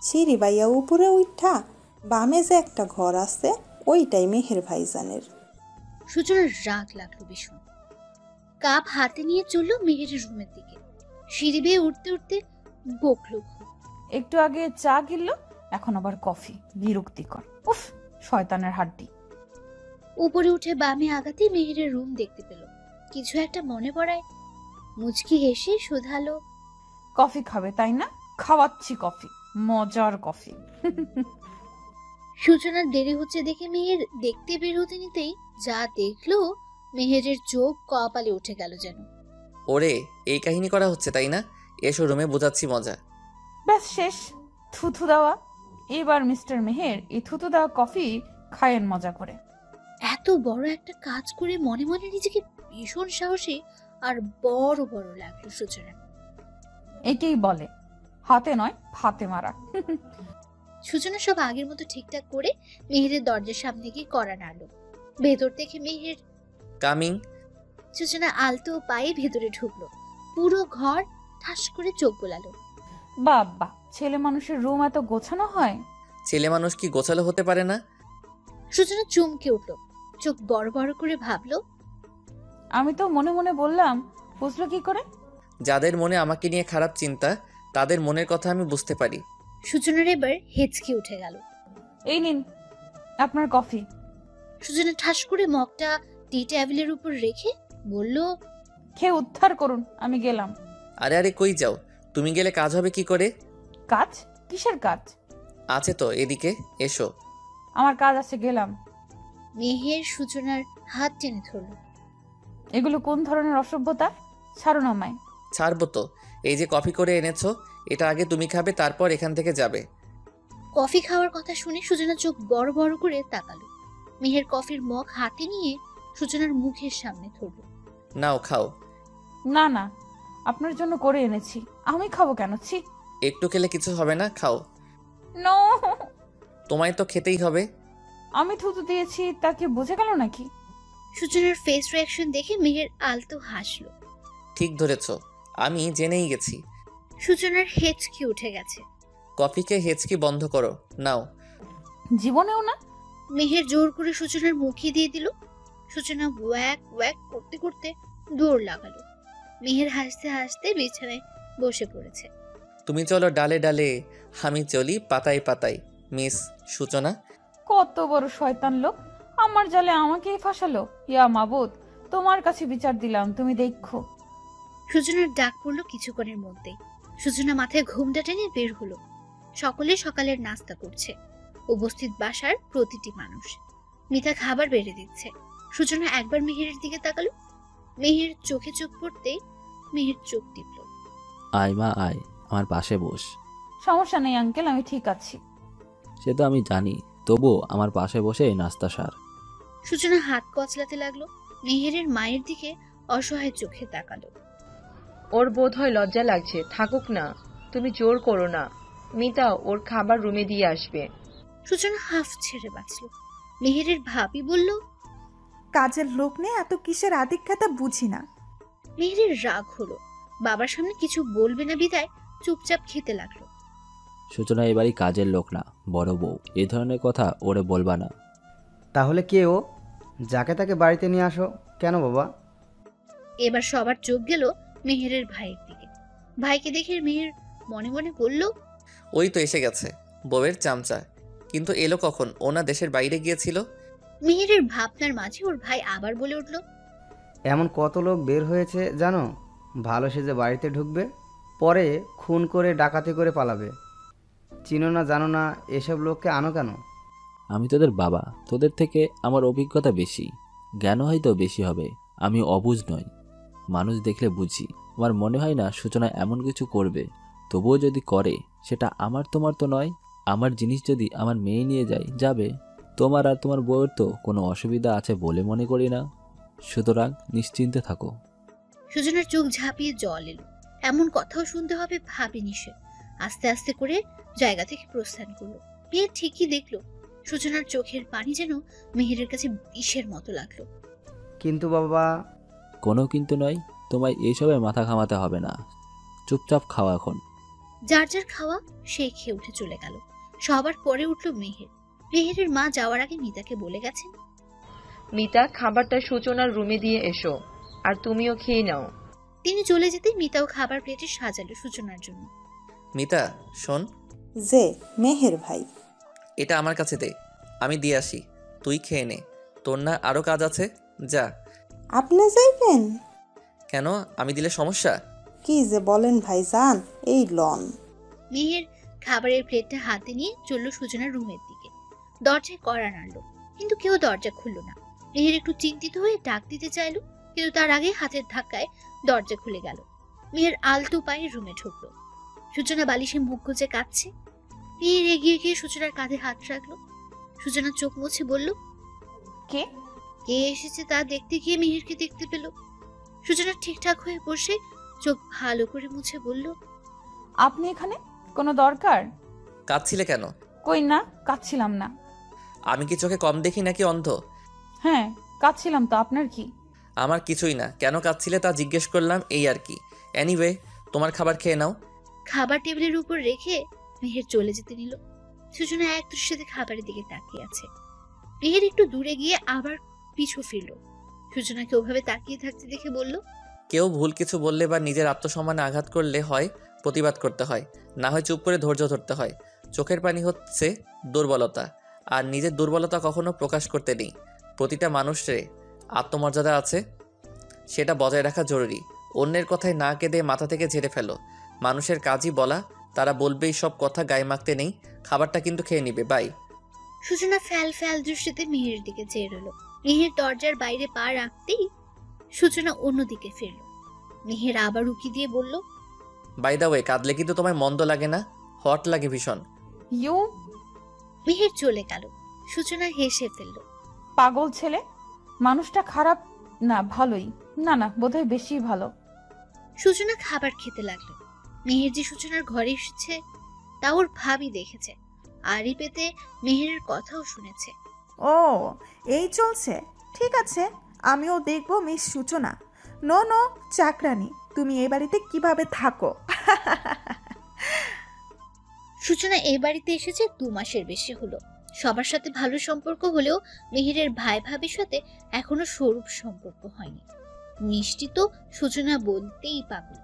সিঁড়ি বাইয়া উপরে উঠা বামে যে একটা ঘর আছে, ওইটাই মেহের ভাইজানের। সূচনার রাগ লাগলো ভীষণ। কাপ হাতে নিয়ে চলল মেহেরের রুমের দিকে। সিঁড়ি বেয়ে উঠতে উঠতে বকলো খুব। একটু আগে চা গিললো, এখন আবার কফি, বিরক্তিকর। উফ, শয়তানের হাড্ডি। উপরে উঠে বামে আগাতে মেহেরের রুম দেখতে পেল। কিছু একটা মনে পড়ায় মুচকি হেসে শুধালো, কফি খাবে তাই না? খাওয়াচ্ছি কফি, মজার কফি। সূচনার দেরি হচ্ছে দেখে মেহের দেখতে বের হতে নিতেই যা দেখলো, মেহেরের চোখ কপালে উঠে গেল যেন। ওরে, এই কাহিনী করা হচ্ছে তাই না? এসো রুমে, বোঝাচ্ছি মজা। ব্যাস শেষ, থুথু দেওয়া। এবার মিস্টার মেহের এই থুথু দেওয়া কফি খায়েন মজা করে। এত বড় একটা কাজ করে মনে মনে নিজেকে ভীষণ সাহসী আর বড় বড় লাগলো সূচনা। একেই বলে হাতে নয় ফাতে মারা। সূচনা সব আগের মতো ঠিকঠাক করে মেহেরের দরজার সামনে গিয়ে কড়া নাড়ল। ভেতর থেকে মেহের কামিং। সূচনা আলতো পায়ে ভেতরে ঢুকলো। পুরো ঘর ঠাস করে চোখ বোলালো। বাবা, ছেলে মানুষের রুম এত গোছানো হয়? ছেলে মানুষ কি গোছালো হতে পারে না? সূচনা চমকে উঠল, চোখ বড় বড় করে ভাবলো, আমি তো মনে মনে বললাম, বুঝলো কি করে? যাদের মনে আমাকে নিয়ে খারাপ চিন্তা, তাদের মনের কথা আমি বুঝতে পারি। সূচনার এবার হেঁচকি উঠে গেল। এই নিন আপনার কফি। সূচনা ঠাস করে মগটা টি টেবিলের উপর রেখে বলল, খেয়ে উদ্ধার করুন, আমি গেলাম। আরে আরে, কই যাও? তুমি গেলে কাজ হবে কি করে? কাজ? কিসের কাজ? আছে তো, এদিকে এসো। আমার কাজ আছে, গেলাম। মেহের সূচনার হাত টেনে ধরল। এগুলো কোন ধরনের অসভ্যতা? ছাড়ুন আমায়। ছাড়বো তো। এই যে কফি করে এনেছো, এটা আগে তুমি খাবে, তারপর এখান থেকে যাবে। কফি খাওয়ার কথা শুনে সূচনা চোখ বড় বড় করে তাকালো। মেহের কফির মগ হাতে নিয়ে সূচনার মুখের সামনে ধরল। নাও খাও। না না, আপনার জন্য করে এনেছি, আমি খাবো কেন? ছি। একটু খেলে কিছু হবে না, খাও। নো। তোমায় তো খেতেই হবে। আমি থুতু দিয়েছি তাকে বোঝা গেল নাকি? সূচনার ফেস রিয়াকশন দেখে মেহের আলতো হাসলো। ঠিক ধরেছ, আমি জেনেই গেছি। সূচনার হেঁচকি উঠে গেছে। কফিকে হেঁচকি বন্ধ করো, নাও। জীবনেও না। মেহের জোর করে সূচনার মুখে দিয়ে দিল। সূচনা ওয়াক ওয়াক করতে করতে দৌড় লাগালো। মেহের হাসতে হাসতে বিছানায় বসে পড়েছে। তুমি চলো ডালে ডালে, আমি চলি পাতায় পাতায়। মিস সূচনা। কত বড় শয়তান লোক, আমার জালে আমাকেই ফাঁসালো। ইয়া মাবুদ, তোমার কাছে বিচার দিলাম, তুমি দেখো। সূচনার ডাক পড়লো কিছুক্ষণের মধ্যেই। সূচনা মাথায় ঘুমটা টেনে বের হলো। সকলে সকালের নাস্তা করছে, উপস্থিত বাসার প্রতিটি মানুষ। মিতা খাবার বেড়ে দিচ্ছে। সূচনা একবার মেহেরের দিকে তাকালো। মেহের চোখে চোখ পড়তেই মেহের চোখ টিপল। আয় মা আয়, আমার পাশে বস। সমস্যা নেই আঙ্কেল, আমি ঠিক আছি। সে তো আমি জানি, তবুও আমার পাশে বসে এই নাস্তা সার। সূচনা হাত কচলাতে লাগলো। মেহেরের মায়ের দিকে অসহায় চোখে তাকালো। ওর বোধ হয় লজ্জা লাগছে, থাকুক না, তুমি জোর করো না। মিতা ওর খাবার রুমে দিয়ে আসবে। সূচনা হাফ ছেড়ে বাঁচল। মেহেরের ভাবি বলল, কাজের লোক নিয়ে এত কিসের আদিক্ষেতা বুঝি না। মেহেরের রাগ হলো। বাবার সামনে কিছু বলবে না বিদায় চুপচাপ খেতে লাগলো। সূচনা এবারই কাজের লোক না, বড় বউ। এ ধরনের কথা ওরে বলবা না। তাহলে কে ও? যাকে তাকে বাড়িতে নিয়ে আসো কেন বাবা? এবার সবার চোখ গেল মেহেরের ভাইয়ের দিকে। ভাইকে দেখে মেহের মনে মনে বলল, ওই তো এসে গেছে বউয়ের চামচা। কিন্তু এলো কখন? ওনা দেশের বাইরে গিয়েছিল। মেহেরের ভাবনার মাঝে ওর ভাই আবার বলে উঠল, এমন কত লোক বের হয়েছে জানো, ভালো সেজে বাড়িতে ঢুকবে, পরে খুন করে ডাকাতি করে পালাবে। চিনো না জানো না, এসব লোককে আনো কেন? আমি তোদের বাবা, তোদের থেকে আমার অভিজ্ঞতা বেশি, জ্ঞান হয়তো বেশি হবে। আমি অবুঝ নই, মানুষ দেখলে বুঝি। আমার মনে হয় না সূচনা এমন কিছু করবে। তবুও যদি করে, সেটা আমার তোমার তো নয়। আমার জিনিস যদি আমার মেয়ে নিয়ে যায়, যাবে। তোমার আর তোমার বউয়ের তো কোনো অসুবিধা আছে বলে মনে করি না। সুতরাং নিশ্চিন্তে থাকো। সূচনার চোখ ঝাঁপিয়ে জল এলো। এমন কথাও শুনতে হবে ভাবিনি সে। আস্তে আস্তে করে জায়গা থেকে প্রস্থান করলো। মেয়ের ঠিকই দেখলো সূচনার চোখের পানি যেন মেহেরের কাছে বিষের মতো লাগলো। কিন্তু বাবা। কোনো কিন্তু নয়, তোমায় এইসবে মাথা ঘামাতে হবে না। চুপচাপ খাওয়া এখন। যার যার খাওয়া সে খেয়ে উঠে চলে গেল। সবার পরে উঠলো মেহের। মেহেরের মা যাওয়ার আগে মিতাকে বলে গেছেন, মিতা খাবারটা সূচনার রুমে দিয়ে এসো, আর তুমিও খেয়ে নাও। তিনি চলে যেতে মিতাও খাবার প্লেটে সাজালো সূচনার জন্য। মিতা শোন। যে মেহের ভাই, এটা আমার কাছে দে, আমি দিয়ে আসি। তুই খেয়ে নে, তোর না আরো কাজ আছে, যা। আপনি যাইবেন? কেন, আমি দিলে সমস্যা? কি যে বলেন ভাইজান, এই লন। মেহের খাবারের প্লেটটা হাতে নিয়ে চলল সূচনার রুমের দিকে। দরজায় কড়া নাড়ল, কিন্তু কেউ দরজা খুলল না। মেহের একটু চিন্তিত হয়ে ডাক দিতে চাইল, কিন্তু তার আগে হাতের ধাক্কায় দরজা খুলে গেল। মেহের আলতো পায়ে রুমে ঢুকলো। সূচনা বালিশে মুখ গুজে কাঁদছে। মেহের এগিয়ে গিয়ে সূচনার কাঁধে হাত রাখলো। সূচনা চোখ মুছে বলল, কে কে এসেছে তা দেখতে গিয়ে মেহেরকে দেখতে পেল। সূচনা ঠিকঠাক হয়ে বসে চোখ ভালো করে মুছে বলল, আপনি এখানে? কোনো দরকার? কাঁদছিলে কেন? কই না, কাঁদছিলাম না। আমি কি চোখে কম দেখি নাকি অন্ধ? হ্যাঁ, কাঁদছিলাম তো, আপনার কি? আমার কিছুই না, কেন কাঁদছিলে তা জিজ্ঞেস করলাম, এই আর কি। এনিওয়ে, তোমার খাবার খেয়ে নাও। খাবার টেবিলের উপর রেখে মেহের চলে যেতে নিল। সূচনা এক দৃষ্টিতে খাবারের দিকে তাকিয়ে আছে। মেহের একটু দূরে গিয়ে আবার পিছু ফিরল। সূচনাকে ওভাবে তাকিয়ে থাকতে দেখে বলল, কেউ ভুল কিছু বললে বা নিজের আত্মসম্মানে আঘাত করলে হয় প্রতিবাদ করতে হয়, না হয় চুপ করে ধৈর্য ধরতে হয়। চোখের পানি হচ্ছে দুর্বলতা, আর নিজের দুর্বলতা কখনো প্রকাশ করতে নেই। প্রতিটা মানুষের আত্মমর্যাদা আছে, সেটা বজায় রাখা জরুরি। অন্যের কথায় না কেঁদে মাথা থেকে ঝেড়ে ফেলো। মানুষের কাজই বলা, তারা বলবেই সব কথা গায়ে মাখতে নেই। খাবারটা কিন্তু খেয়ে নিবে, বাই। সূচনা ফ্যাল ফ্যাল দৃষ্টিতে মেহেরের দিকে চেয়ে রইল। মেহের দরজার বাইরে পা রাখতেই সূচনা অন্যদিকে ফিরল। মেহের আবার উকি দিয়ে বলল, বাই দা ওয়ে, কাঁদলে কিন্তু তোমায় মন্দ লাগে না? হট লাগে ভীষণ। ইউ। মেহের চলে গেল। সূচনা হেসে ফেলল। পাগল ছেলে, মানুষটা খারাপ না, ভালোই। না না, বোধহয় বেশি ভালো। সূচনা খাবার খেতে লাগলো। মেহের যে সূচনার ঘরে এসেছে তা ওর ভাবি দেখেছে। আড়ি পেতে মেহেরের কথাও শুনেছে। ও এই চলছে, ঠিক আছে, আমিও দেখবো মিস সূচনা। নো নো চাকরানি, তুমি এই বাড়িতে কিভাবে থাকো। সূচনা এই বাড়িতে এসেছে 2 মাসের বেশি হলো। সবার সাথে ভালো সম্পর্ক হলেও মেহেরের ভাই ভাবির সাথে এখনো স্বরূপ সম্পর্ক হয়নি। মিষ্টি তো সূচনা বলতেই পাগল।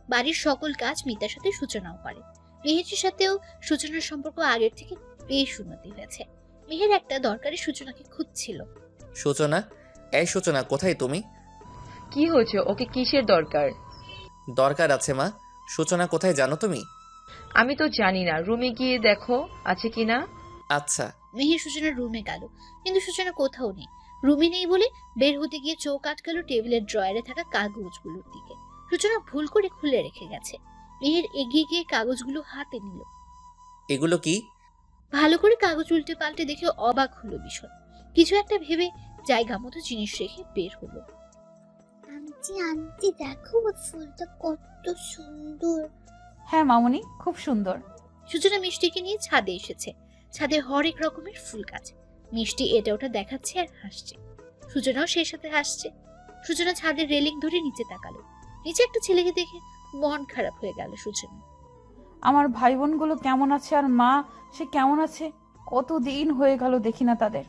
বাড়ির সকল কাজ মিতার সাথে সূচনাও করে। মেহেরের সাথেও সূচনার সম্পর্ক আগের থেকে বেশ উন্নতি হয়েছে। মেহের একটা দরকারি সূচনাকে খুঁজছিল। সূচনা, এই সূচনা, কোথায় তুমি? কি হয়েছে? ওকে কিসের দরকার? দরকার আছে মা। সূচনা কোথায় জানো তুমি? আমি তো জানি না, রুমে গিয়ে দেখো আছে কিনা। আচ্ছা। মেহের সূচনার রুমে গেল, কিন্তু সূচনা কোথাও নেই। রুমে নেই বলে বের হতে গিয়ে চোখ আটকালো টেবিলের ড্রয়ারে থাকা কাগজগুলোর দিকে। সূচনা ভুল করে খুলে রেখে গেছে। মেহের এগিয়ে গিয়ে কাগজগুলো হাতে নিল। এগুলো কি? ভালো করে কাগজ উল্টে পাল্টে দেখে অবাক হলো ভীষণ। কিছু একটা ভেবে জায়গা মতো জিনিস রেখে বের হলো। আন্টি আন্টি দেখো ফুলটা কত সুন্দর। হ্যাঁ মামুনি, খুব সুন্দর। সূচনা মিষ্টিকে নিয়ে ছাদে এসেছে। ছাদে হরেক রকমের ফুল গাছ। মিষ্টি এটা ওটা দেখাচ্ছে আর হাসছে। সূচনাও সেই সাথে হাসছে। সূচনা ছাদের রেলিং ধরে নিচে তাকালো। নিচে একটা ছেলেকে দেখে মন খারাপ হয়ে গেল সূচনা। আমার ভাই বোনগুলো কেমন আছে আর মা সে কেমন আছে? কতদিন হয়ে গেল দেখি না তাদের।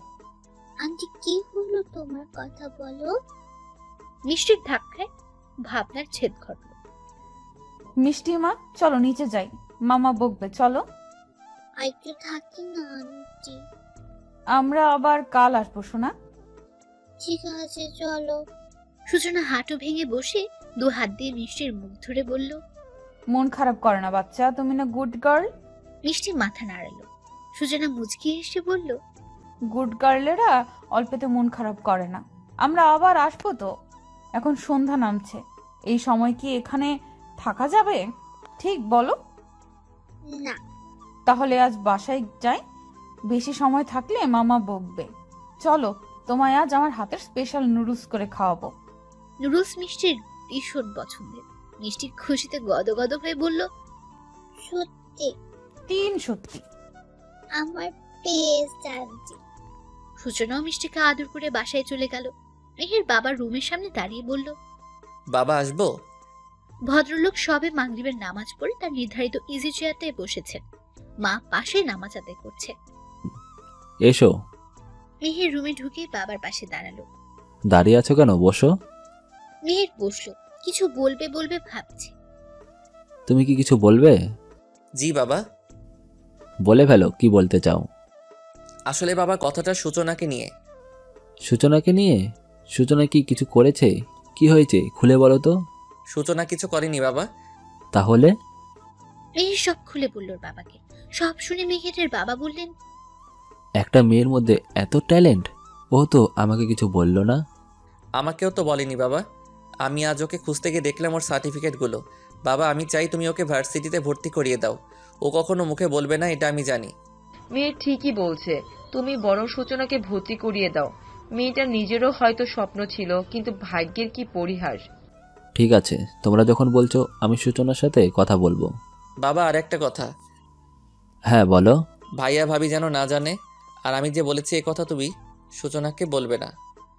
আন্টি কি হলো তোমার, কথা বলো। মিষ্টির ধাক্কায় ভাবনার ছেদ ঘটল। মিষ্টি মা, চলো নিচে যাই, মামা বকবে, চলো। আইতে থাকি না আন্টি। আমরা আবার কাল আসবো শোনা। ঠিক আছে চলো। সূচনা হাঁটু ভেঙে বসে 2 হাত দিয়ে মিষ্টির মুখ ধরে বলল, মন খারাপ করে না বাচ্চা, তুমি না গুড গার্ল। মিষ্টি মাথা নাড়ালো। সূচনা মুচকি হেসে বলল, গুড গার্লেরা অল্পেতে মন খারাপ করে না। আমরা আবার আসবো তো। এখন সন্ধ্যা নামছে, এই সময় কি এখানে থাকা যাবে? ঠিক বলো। না। তাহলে আজ বাসায় যাই, বেশি সময় থাকলে মামা বকবে। চলো, তোমায় আজ আমার হাতের স্পেশাল নুডলস করে খাওয়াবো। নুডলস মিষ্টির ভীষণ পছন্দের। মিষ্টি খুশিতে গদগদ হয়ে বলল, সত্যি? 3 সত্যি। আমার বেস্ট আন্টি। সূচনাও মিষ্টিকে আদর করে বাসায় চলে গেল। মেহের বাবা রুমের সামনে দাঁড়িয়ে বলল, বাবা আসবো? ভদ্রলোক সবে মাগরিবের নামাজ পড়ে তার নির্ধারিত ইজি চেয়ারটায় বসেছেন। মা পাশে নামাজ আদায় করছে। এসো। মেহের রুমে ঢুকে বাবার পাশে দাঁড়ালো। দাঁড়িয়ে আছো কেন, বসো। মেহের বসলো। কিছু বলবে বলবে ভাবছে। তুমি কি কিছু বলবে? জি বাবা। বলে ফেলো, কি বলতে চাও। আসলে বাবা কথাটা সূচনাকে নিয়ে। সূচনাকে নিয়ে? সূচনা কি কিছু করেছে? কি হয়েছে খুলে বলো তো। সূচনা কিছু করেনি বাবা। তাহলে? মেহের সব খুলে বলল বাবাকে। সব শুনে মেহেরের বাবা বললেন, একটা মেয়ের মধ্যে এত ট্যালেন্ট, ও তো আমাকে কিছু বলল না। আমাকেও তো বলেনি বাবা। আমি আজ ওকে খুঁজতে গিয়ে দেখলাম ওর সার্টিফিকেটগুলো। বাবা আমি চাই তুমি ওকে ভার্সিটিতে ভর্তি করিয়ে দাও। ও কখনো মুখে বলবে না, এটা আমি জানি। মেয়ে ঠিকই বলছে, তুমি বরং সূচনাকে ভর্তি করিয়ে দাও। মেয়েটার নিজেরও হয়তো স্বপ্ন ছিল, কিন্তু ভাগ্যের কি পরিহাস। ঠিক আছে, তোমরা যখন বলছো আমি সূচনার সাথে কথা বলবো। বাবা আর একটা কথা। হ্যাঁ বলো। ভাইয়া ভাবি যেন না জানে, আর আমি যে বলেছি এ কথা তুমি সূচনাকে বলবে না।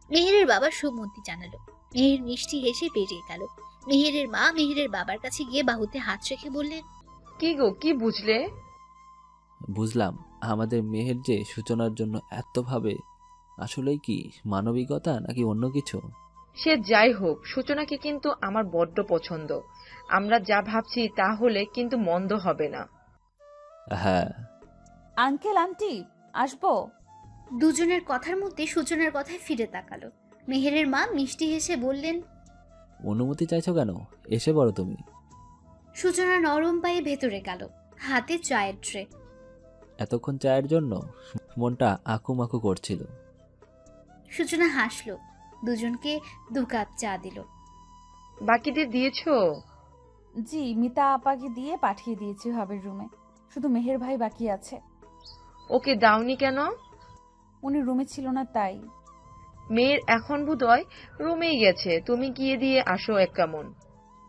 মেহেরের বাবা সম্মতি জানালো। মেহের মিষ্টি হেসে বেরিয়ে গেল। মেহেরের মা মেহেরের বাবার কাছে গিয়ে বাহুতে হাত রেখে বললেন, কি গো, কি বুঝলে? বুঝলাম আমাদের মেহের যে সূচনার জন্য এত ভাবে, আসলেই কি মানবিকতা নাকি অন্য কিছু? সে যাই হোক, সূচনাকে কিন্তু আমার বড্ড পছন্দ। আমরা যা ভাবছি তা হলে কিন্তু মন্দ হবে না। হ্যাঁ। আঙ্কেল আন্টি আসবো? দুজনের কথার মধ্যে সূচনার কথায় ফিরে তাকালো। মেহেরের মা মিষ্টি হেসে বললেন, অনুমতি চাইছো কেন, এসে বলো তুমি। সূচনা নরম পায়ে ভেতরে গেল, হাতে চায়ের ট্রে। এতক্ষণ চায়ের জন্য মনটা আকুমাকু করছিল। সূচনা হাসলো, দুজনকে 2 কাপ চা দিল। বাকিদের দিয়েছো? জি, মিতা আপাকে দিয়ে পাঠিয়ে দিয়েছি ভাবের রুমে। শুধু মেহের ভাই বাকি আছে। ওকে দাওনি কেন? উনি রুমে ছিল না তাই। মেয়ের এখন বোধহয় রুমেই গেছে, তুমি গিয়ে দিয়ে আসো এক কেমন।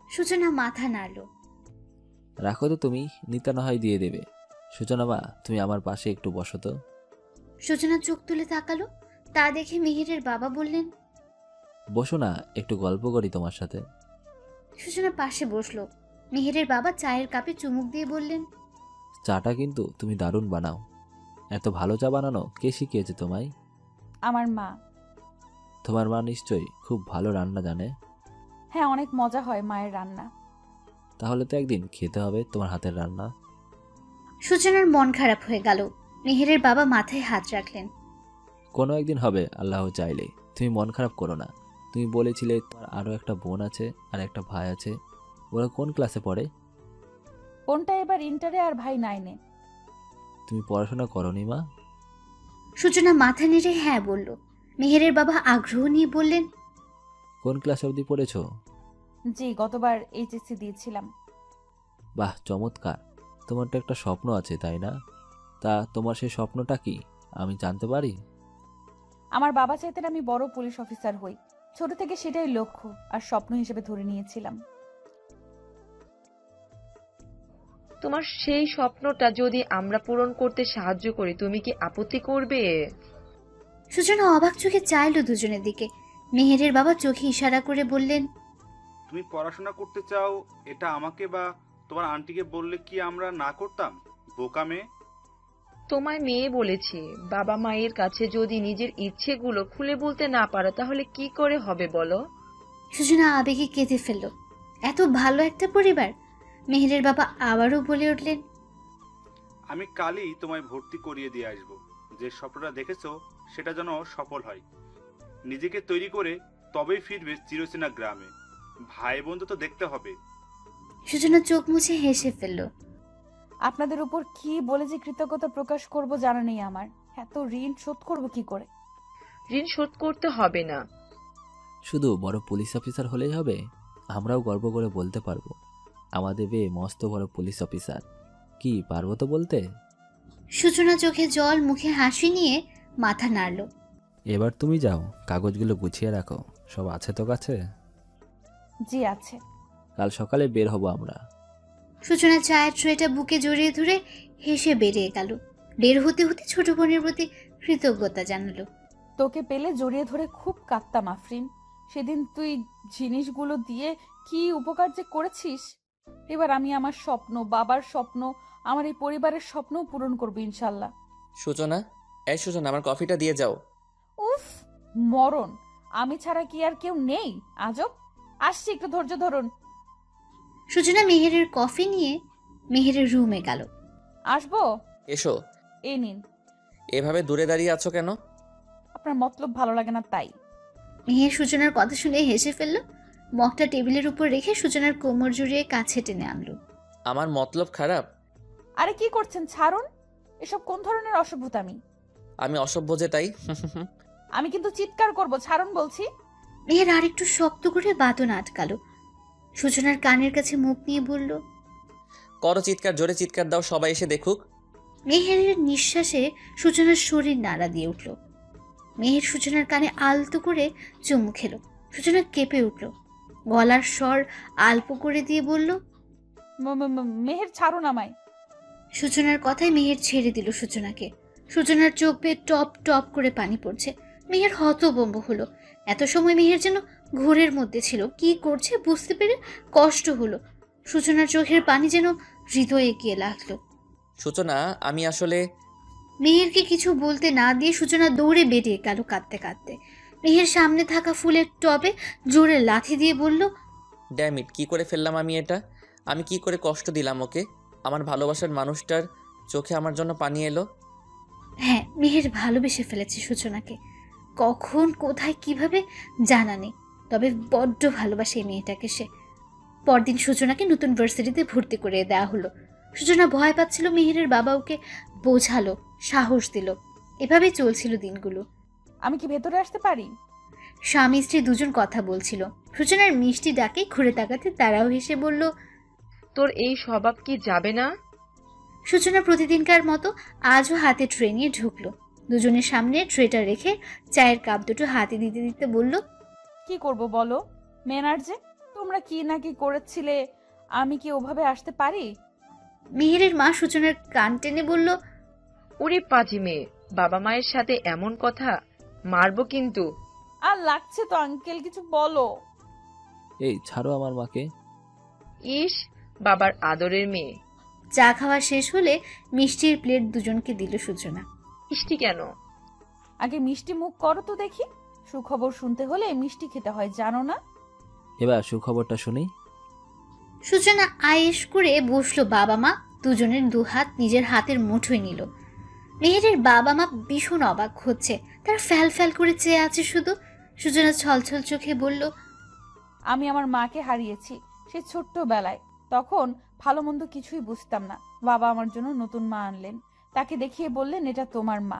সূচনা মাথা নাড়ল। রাখো তো তুমি, নিতা না হয় দিয়ে দেবে। সূচনা মা, তুমি আমার পাশে একটু বসো তো। সূচনা চোখ তুলে তাকালো। তা দেখে মেহেরের বাবা বললেন, বসো না, একটু গল্প করি তোমার সাথে। সূচনা পাশে বসলো। মেহেরের বাবা চায়ের কাপে চুমুক দিয়ে বললেন, চাটা কিন্তু তুমি দারুণ বানাও। এত ভালো চা বানানো কে শিখিয়েছে তোমায়? আমার মা। তোমার মা নিশ্চয়ই খুব ভালো রান্না জানে। হ্যাঁ, অনেক মজা হয় মায়ের রান্না। তাহলে তো একদিন খেতে হবে তোমার হাতের রান্না। সূচনার মন খারাপ হয়ে গেল। মেহেরের বাবা মাথায় হাত রাখলেন। কোনো একদিন হবে আল্লাহ চাইলে। তুমি মন খারাপ করো না। তুমি বলেছিলে তোমার আরও একটা বোন আছে আর একটা ভাই আছে। ওরা কোন ক্লাসে পড়ে? বোনটা এবার ইন্টারে আর ভাই 9-এ। তুমি পড়াশোনা করনি মা? সূচনা মাথা নেড়ে হ্যাঁ বলল। মেহেরের বাবা আগ্রহ নিয়ে বললেন, কোন ক্লাস অবধি পড়েছো? জি, গতবার এইচএসসি দিয়েছিলাম। বাহ, চমৎকার। তোমার তো একটা স্বপ্ন আছে তাই না? তা তোমার সেই স্বপ্নটা কি আমি জানতে পারি? আমার বাবা চাইতেন আমি বড় পুলিশ অফিসার হই। ছোট থেকে সেটাই লক্ষ্য আর স্বপ্ন হিসেবে ধরে নিয়েছিলাম। তোমার সেই স্বপ্নটা যদি আমরা পূরণ করতে সাহায্য করি, তুমি কি আপত্তি করবে? সূচনা অবাক চোখে চাইলো দুজনের দিকে। মেহেরের বাবা চোখে ইশারা করে বললেন, তুমি পড়াশোনা করতে চাও, এটা আমাকে বা তোমার আন্টিকে বললে কি আমরা না করতাম? বোকা মেয়ে। তোমায় মেয়ে বলেছি। বাবা মায়ের কাছে যদি নিজের ইচ্ছেগুলো খুলে বলতে না পারো তাহলে কি করে হবে বলো? সূচনা আবেগে কেঁদে ফেলল। এত ভালো একটা পরিবার। মেহেরের বাবা আবারও বলে উঠলেন, আমি কালই তোমায় ভর্তি করিয়ে দিয়ে আসবো। যে স্বপ্নটা দেখেছো সেটা যেন সফল হয়। নিজেকে তৈরি করে তবেই ফিরবে চিরচেনা গ্রামে। ভাই বোন তো দেখতে হবে। সূচনা চোখ মুছে হেসে ফেলল। আপনাদের উপর কি বলে যে কৃতজ্ঞতা প্রকাশ করব জানা নেই আমার। এত ঋণ শোধ করব কি করে? ঋণ শোধ করতে হবে না। শুধু বড় পুলিশ অফিসার হলেই হবে? আমরাও গর্ব করে বলতে পারবো আমাদের মেয়ে মস্ত বড় পুলিশ অফিসার। কি পারবো তো বলতে? সূচনা চোখে জল, মুখে হাসি নিয়ে মাথা নাড়ল। এবার তুমি যাও, কাগজগুলো গুছিয়ে রাখো। সব আছে তো কাছে? জি আছে। কাল সকালে বের হব আমরা। সূচনা চায়ের ট্রেটা বুকে জড়িয়ে ধরে হেসে বেরিয়ে গেল। বের হতে হতে ছোট বোনের প্রতি কৃতজ্ঞতা জানালো। তোকে পেলে জড়িয়ে ধরে খুব কাঁদতাম আফরিন। সেদিন তুই জিনিসগুলো দিয়ে কি উপকার যে করেছিস। এবার আমি আমার স্বপ্ন, বাবার স্বপ্ন, আমার এই পরিবারের স্বপ্ন পূরণ করবো ইনশাল্লাহ। সূচনা, এই সূচনা, আমার কফিটা দিয়ে যাও। উফ, মরণ! আমি ছাড়া কি আর কেউ নেই? আজব। আসছি, একটু ধৈর্য ধরুন। সূচনা মেহেরের কফি নিয়ে মেহেরের রুমে গেল। আসবো? এসো। এই নিন। এভাবে দূরে দাঁড়িয়ে আছো কেন? আপনার মতলব ভালো লাগে না তাই। মেহের সূচনার কথা শুনে হেসে ফেলল। মগটা টেবিলের উপর রেখে সূচনার কোমর জড়িয়ে কাছে টেনে আনলো। আমার মতলব খারাপ? আরে কি করছেন, ছাড়ুন। এসব কোন ধরনের অসভ্যতামি? আমি অসভ্য যে তাই? আমি কিন্তু চিৎকার করব, ছাড়ুন বলছি। মেহের আর একটু শক্ত করে বাদন আটকালো। সূচনার কানের কাছে মুখ নিয়ে বলল, করো চিৎকার, জোরে চিৎকার দাও, সবাই এসে দেখুক। মেহেরের নিঃশ্বাসে সূচনার শরীর নাড়া দিয়ে উঠল। মেহের সূচনার কানে আলতো করে চুমু খেল। সূচনা কেঁপে উঠল। গলার স্বর আলপো করে দিয়ে বলল, মেহের ছাড়ুন আমায়। সূচনার কথায় মেহের ছেড়ে দিল সূচনাকে। সূচনার চোখ বেয়ে টপ টপ করে পানি পড়ছে। মেহের হতভম্ব হলো। এত সময় মেহের যেন ঘোরের মধ্যে ছিল। কি করছে বুঝতে পেরে কষ্ট হলো। সূচনার চোখের পানি যেন হৃদয়ে গিয়ে লাগলো। সূচনা, আমি আসলে... মেহেরকে কিছু বলতে না দিয়ে সূচনা দৌড়ে বেরিয়ে গেল কাঁদতে কাঁদতে। মেহের সামনে থাকা ফুলের টবে জোরে লাথি দিয়ে বলল, ড্যাম ইট, কি করে ফেললাম আমি এটা? আমি কি করে কষ্ট দিলাম ওকে? আমার ভালোবাসার মানুষটার চোখে আমার জন্য পানি এলো। হ্যাঁ, মেহের ভালোবেসে ফেলেছে সূচনাকে। কখন, কোথায়, কিভাবে জানা নেই, তবে বড্ড ভালোবাসে এই মেয়েটাকে সে। পরদিন সূচনাকে নতুন ভার্সিটিতে ভর্তি করে দেওয়া হলো। সূচনা ভয় পাচ্ছিল। মেহেরের বাবা ওকে বোঝালো, সাহস দিল। এভাবেই চলছিল দিনগুলো। আমি কি ভেতরে আসতে পারি? স্বামী স্ত্রী দুজন কথা বলছিল। সূচনার মিষ্টি ডাকে ঘুরে তাকাতে তারাও হেসে বলল, তোর এই স্বভাব কি যাবে না? সূচনা প্রতিদিনকার মতো আজও হাতে ট্রে নিয়ে ঢুকলো। দুজনের সামনে ট্রেটা রেখে চায়ের কাপ দুটো হাতে দিতে দিতে বলল, কি করব বলো মেনার যে, তোমরা কি না কি করেছিলে, আমি কি ওভাবে আসতে পারি? মেহেরের মা সূচনার কান টেনে বলল, ওরে পাজি মেয়ে, বাবা মায়ের সাথে এমন কথা, মারবো কিন্তু। আর লাগছে তো আঙ্কেল, কিছু বলো। এই ছাড়ো আমার মাকে। ইস, বাবার আদরের মেয়ে। চা খাওয়া শেষ হলে মিষ্টির প্লেট দুজনকে দিল সূচনা। মিষ্টি কেন? আগে মিষ্টি মুখ করো তো দেখি। সুখবর শুনতে হলে মিষ্টি খেতে হয়, জানো না? এবার সুখবরটা শুনি। সূচনা আয়েশ করে বসলো। বাবা মা দুজনের দুহাত নিজের হাতের মুঠোয় নিল। মেহেরের বাবা মা ভীষণ অবাক হচ্ছে, তার ফ্যাল ফ্যাল করে চেয়ে আছে শুধু। সূচনা ছলছল চোখে বলল, আমি আমার মাকে হারিয়েছি সে ছোট্টবেলায়। তখন ভালো মন্দ কিছুই বুঝতাম না। বাবা আমার জন্য নতুন মা আনলেন, তাকে দেখিয়ে বললেন এটা তোমার মা।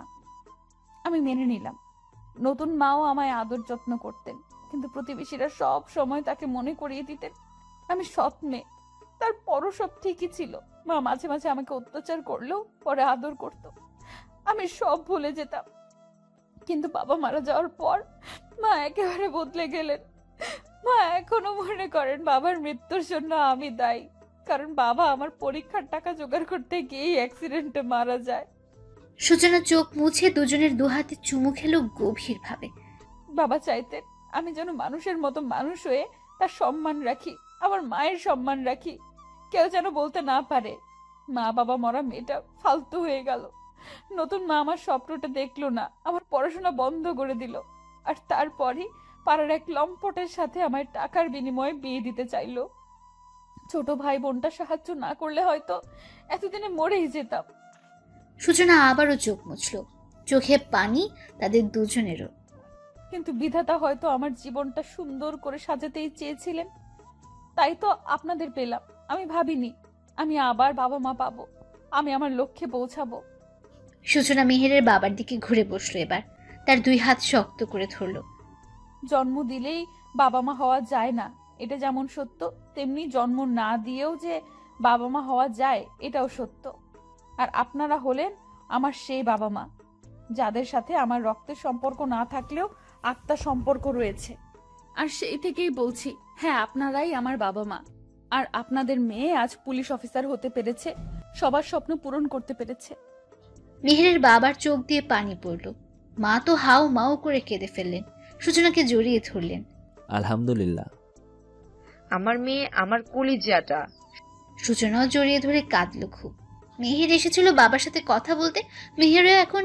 আমি মেনে নিলাম। নতুন মাও আমায় আদর যত্ন করতেন, কিন্তু প্রতিবেশীরা সব সময় তাকে মনে করিয়ে দিতেন আমি সৎ মেয়ে। তারপরও সব ঠিকই ছিল। মা মাঝে মাঝে আমাকে অত্যাচার করলেও পরে আদর করত, আমি সব ভুলে যেতাম। কিন্তু বাবা মারা যাওয়ার পর মা একেবারে বদলে গেলেন। মা এখনো মনে করেন বাবার মৃত্যুর জন্য আমি দায়ী, কারণ বাবা আমার পরীক্ষার টাকা জোগাড় করতে গিয়ে অ্যাক্সিডেন্টে মারা যায়। সূচনা চোখ মুছে দুজনের দুহাতে চুমু খেলো গভীর ভাবে। বাবা চাইতেন আমি যেন মানুষের মতো মানুষ হয়ে তার সম্মান রাখি, আমার মায়ের সম্মান রাখি। কেউ যেন বলতে না পারে মা বাবা মরা মেয়েটা ফালতু হয়ে গেল। নতুন মা আমার স্বপ্নটা দেখলো না, আমার পড়াশোনা বন্ধ করে দিল। আর তারপরই পাড়ার এক লম্পটের সাথে আমার টাকার বিনিময়ে বিয়ে দিতে চাইলো। ছোট ভাই বোনটা সাহায্য না করলে হয়তো এতদিনে মরেই যেতাম। সূচনা আবারও চোখ মুছল, চোখে পানি তাদের দুজনেরও। কিন্তু বিধাতা হয়তো আমার জীবনটা সুন্দর করে সাজাতেই চেয়েছিলেন, তাই তো আপনাদের পেলাম। আমি ভাবিনি আমি আবার বাবা মা পাবো, আমি আমার লক্ষ্যে পৌঁছাবো। সূচনা মেহেরের বাবার দিকে ঘুরে বসলো। এবার তার দুই হাত শক্ত করে ধরলো। জন্ম দিলেই বাবা মা হওয়া যায় না, এটা যেমন সত্য, তেমনি জন্ম না দিয়েও যে বাবা মা হওয়া যায় এটাও সত্য। আর আপনারা হলেন আমার সেই বাবা মা, যাদের সাথে আমার রক্তের সম্পর্ক না থাকলেও আত্মার সম্পর্ক রয়েছে। আর সেই থেকেই বলছি, হ্যাঁ আপনারাই আমার বাবা মা। আর আপনাদের মেয়ে আজ পুলিশ অফিসার হতে পেরেছে, সবার স্বপ্ন পূরণ করতে পেরেছে। মেহেরের বাবার চোখ দিয়ে পানি পড়ল। মা তো হাউ মাউ করে কেঁদে ফেললেন, সূচনাকে জড়িয়ে ধরলেন। আলহামদুলিল্লাহ, আমার মেয়ে আমার কলিজাটা। সূচনাও জড়িয়ে ধরে কাঁদল খুব। মেহের এসেছিল বাবার সাথে কথা বলতে। মেহেরও এখন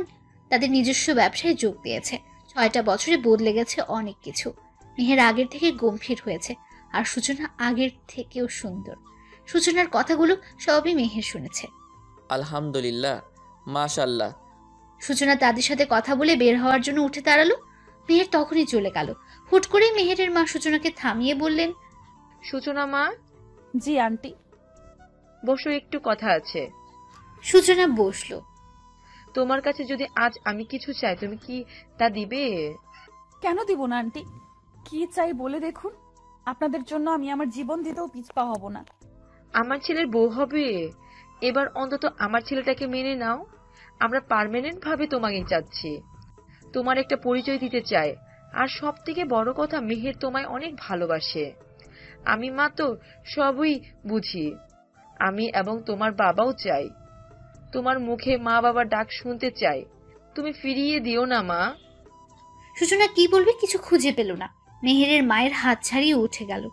তাদের নিজস্ব ব্যবসায় যোগ দিয়েছে। 6টা বছরে বদলে গেছে অনেক কিছু। মেহের আগের থেকে গম্ভীর হয়েছে, আর সূচনা আগের থেকেও সুন্দর। সূচনার কথাগুলো সবই মেহের শুনেছে। আলহামদুলিল্লাহ, মাশাল্লাহ। সূচনা তাদের সাথে কথা বলে বের হওয়ার জন্য উঠে দাঁড়ালো। মেহের তখনই চলে গেল। হুট করে মেহেরের মা সূচনাকে থামিয়ে বললেন, সূচনা মা। জি আন্টি। বসো, একটু কথা আছে। সূচনা বসলো। তোমার কাছে যদি আজ আমি কিছু চাই, তুমি কি তা দিবে? কেন দিব না আন্টি, কি চাই বলে দেখুন। আপনাদের জন্য আমি আমার জীবন দিতেও পিছপা হব না। আমার ছেলের বউ হবে, এবার অন্তত আমার ছেলেটাকে মেনে নাও। আমরা পার্মানেন্ট ভাবে তোমাকে চাচ্ছি, তোমার একটা পরিচয় দিতে চাই। আর সব থেকে বড় কথা, মেহের তোমায় অনেক ভালোবাসে। আমি মা তো সবই বুঝি। আমি এবং তোমার বাবাও চাই, তোমার মুখে মা বাবার ডাক শুনতে চাই। তুমি ফিরিয়ে দিও না মা। সূচনা কি বলবে কিছু খুঁজে পেল না। মেহেরের মায়ের হাত ছাড়িয়ে উঠে গেল।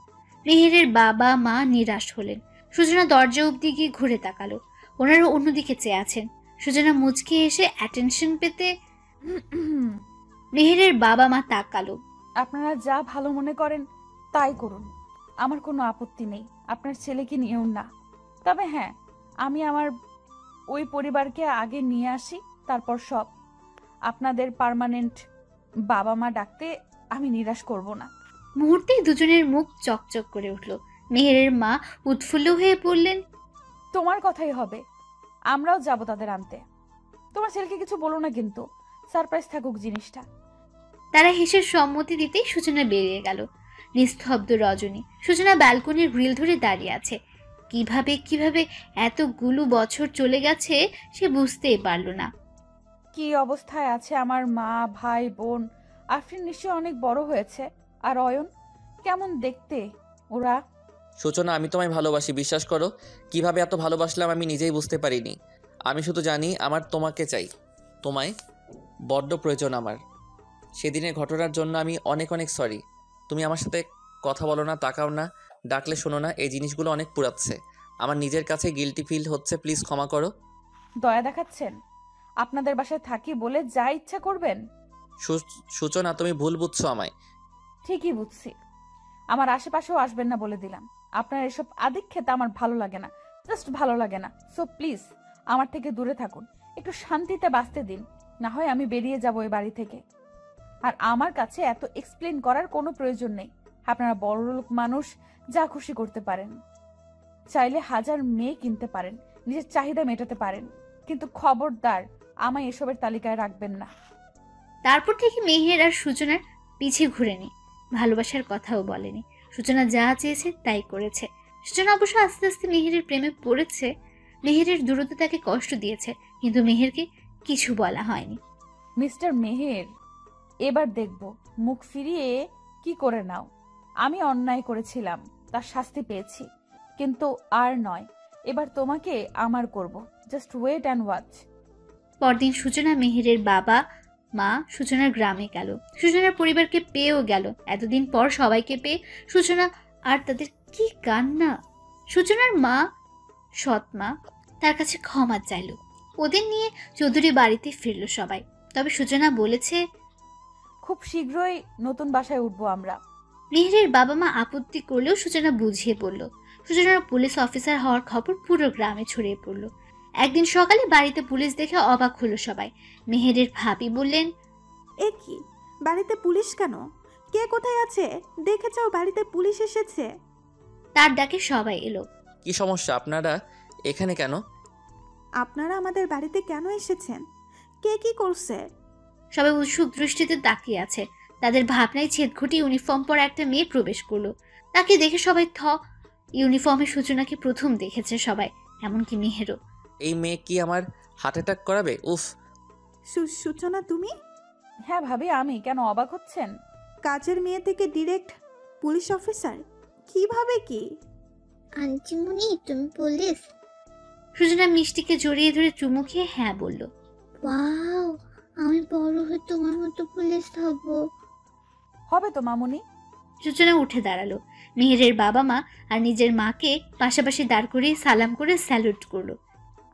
মেহেরের বাবা মা নিরাশ হলেন। সূচনা দরজা অব্দি গিয়ে ঘুরে তাকালো। ওনারা অন্যদিকে চেয়ে আছেন। সূচনা মুচকে এসে অ্যাটেনশন পেতে মেহেরের বাবা মা তাকালো। আপনারা যা ভালো মনে করেন তাই করুন, আমার কোনো আপত্তি নেই। আপনার ছেলেকে নিয়েও না। তবে হ্যাঁ, আমি আমার ওই পরিবারকে আগে নিয়ে আসি, তারপর সব। আপনাদের পার্মানেন্ট বাবা মা ডাকতে আমি নিরাশ করব না। মুহূর্তেই দুজনের মুখ চকচক করে উঠল। মেহেরের মা উৎফুল্ল হয়ে বললেন, তোমার কথাই হবে, আমরাও যাব তাদের আনতে। তোমার ছেলেকে কিছু বলো না কিন্তু, সারপ্রাইজ থাকুক জিনিসটা। তারা হেসে সম্মতি দিতেই সূচনা বেরিয়ে গেল। নিস্তব্ধ রজনী। সূচনা ব্যালকনির গ্রিল ধরে দাঁড়িয়ে আছে। কিভাবে এতগুলো বছর চলে গেছে সে বুঝতেই পারল না। কি অবস্থায় আছে আমার মা, ভাই, বোন? আফরিন নিশ্চয় অনেক বড় হয়েছে। আর অয়ন কেমন দেখতে? ওরা সূচনা, আমি তোমায় ভালোবাসি, বিশ্বাস করো। কিভাবে এত ভালোবাসলাম আমি নিজেই বুঝতে পারিনি। আমি শুধু জানি আমার তোমাকে চাই, তোমায় বড্ড প্রয়োজন আমার। সেদিনের ঘটনার জন্য আমি অনেক অনেক সরি। তুমি আমার সাথে কথা বলো না, তাকাও না, ডাকলে শোনো না, এই জিনিসগুলো অনেক পুড়াচ্ছে। আমার নিজের কাছে গিল্টি ফিল হচ্ছে, প্লিজ ক্ষমা করো। দয়া দেখাচ্ছেন? আপনাদের বাসায় থাকি বলে যা ইচ্ছা করবেন? সূচনা, তুমি ভুল বুঝছো আমায়। ঠিকই বুঝছি। আমার আশেপাশেও আসবেন না বলে দিলাম। আপনার এসব আদিক্ষেতা আমার ভালো লাগে না, জাস্ট ভালো লাগে না। সো প্লিজ আমার থেকে দূরে থাকুন, একটু শান্তিতে বাঁচতে দিন। না হয় আমি বেরিয়ে যাব এই বাড়ি থেকে। আর আমার কাছে এত এক্সপ্লেন করার কোনো প্রয়োজন নেই। আপনারা বড়লোক মানুষ, যা খুশি করতে পারেন। চাইলে 1000 মেয়ে কিনতে পারেন, নিজের চাহিদা মেটাতে পারেন, কিন্তু খবরদার আমায় এসবের তালিকায় রাখবেন না। তারপর থেকে মেহের আর সূচনার পিছে ঘুরেনি, ভালোবাসার কথাও বলেনি। সূচনা যা চেয়েছে তাই করেছে। সূচনা অবশ্য আস্তে আস্তে মেহেরের প্রেমে পড়েছে। মেহেরের দূরত্ব তাকে কষ্ট দিয়েছে, কিন্তু মেহেরকে কিছু বলা হয়নি। মিস্টার মেহের, এবার দেখব মুখ ফিরিয়ে কি করে নাও। আমি অন্যায় করেছিলাম, তার শাস্তি পেয়েছি, কিন্তু আর নয়। এবার তোমাকে আমার করব। Just wait and watch. পরদিন সূচনা মেহেরের বাবা মা সূচনার গ্রামে গেল। সূচনার পরিবারকে পেয়েও গেল। এতদিন পর সবাইকে পেয়ে সূচনা আর তাদের কি কান্না। সূচনার মা, সৎ মা, তার কাছে ক্ষমা চাইল। ওদের নিয়ে চৌধুরী বাড়িতে ফিরল সবাই। তবে সূচনা বলেছে খুব শীঘ্রই নতুন বাসায় উঠবো আমরা। মেহেরের বাবা মা আপত্তি করলেও সূচনা বুঝিয়ে বলল। সূচনার পুলিশ অফিসার হওয়ার খবর পুরো গ্রামে ছড়িয়ে পড়ল। একদিন সকালে বাড়িতে পুলিশ দেখে অবাক হলো সবাই। মেহেরের ভাবি বললেন, এ কি, বাড়িতে পুলিশ কেন? কে কোথায় আছে? দেখে যাও, বাড়িতে পুলিশ এসেছে। তার ডাকে সবাই এলো। কি সমস্যা, আপনারা এখানে কেন? আপনারা আমাদের বাড়িতে কেন এসেছেন? কে কি করছে? সবাই উৎসুক দৃষ্টিতে তাকিয়ে আছে। তাদের ভাবনায় ছেদ ঘটিয়ে ইউনিফর্ম পরা একটা মেয়ে প্রবেশ করলো। তাকে দেখে সবাই থ। ইউনিফর্মে সূচনাকে প্রথম দেখেছে সবাই, এমনকি মেহেরও। এই মেয়ে কি আমার হার্ট অ্যাটাক করাবে? উফ। সূচনা তুমি? হ্যাঁ ভাবি, আমি। কেন অবাক হচ্ছেন? কাজের মেয়ে থেকে ডিরেক্ট পুলিশ অফিসার, কিভাবে কি? আন্টিমণি, তুমি পুলিশ? সূচনা মিষ্টিকে জড়িয়ে ধরে চুমু খেয়ে হ্যাঁ বলল। ওয়াও, আমি বড় হয়ে তোমার মতো পুলিশ হবো। হবে তো মামুনি। সূচনা উঠে দাঁড়ালো। মেহেরের বাবা মা আর নিজের মাকে পাশাপাশি দাঁড় করিয়ে সালাম করে স্যালুট করলো।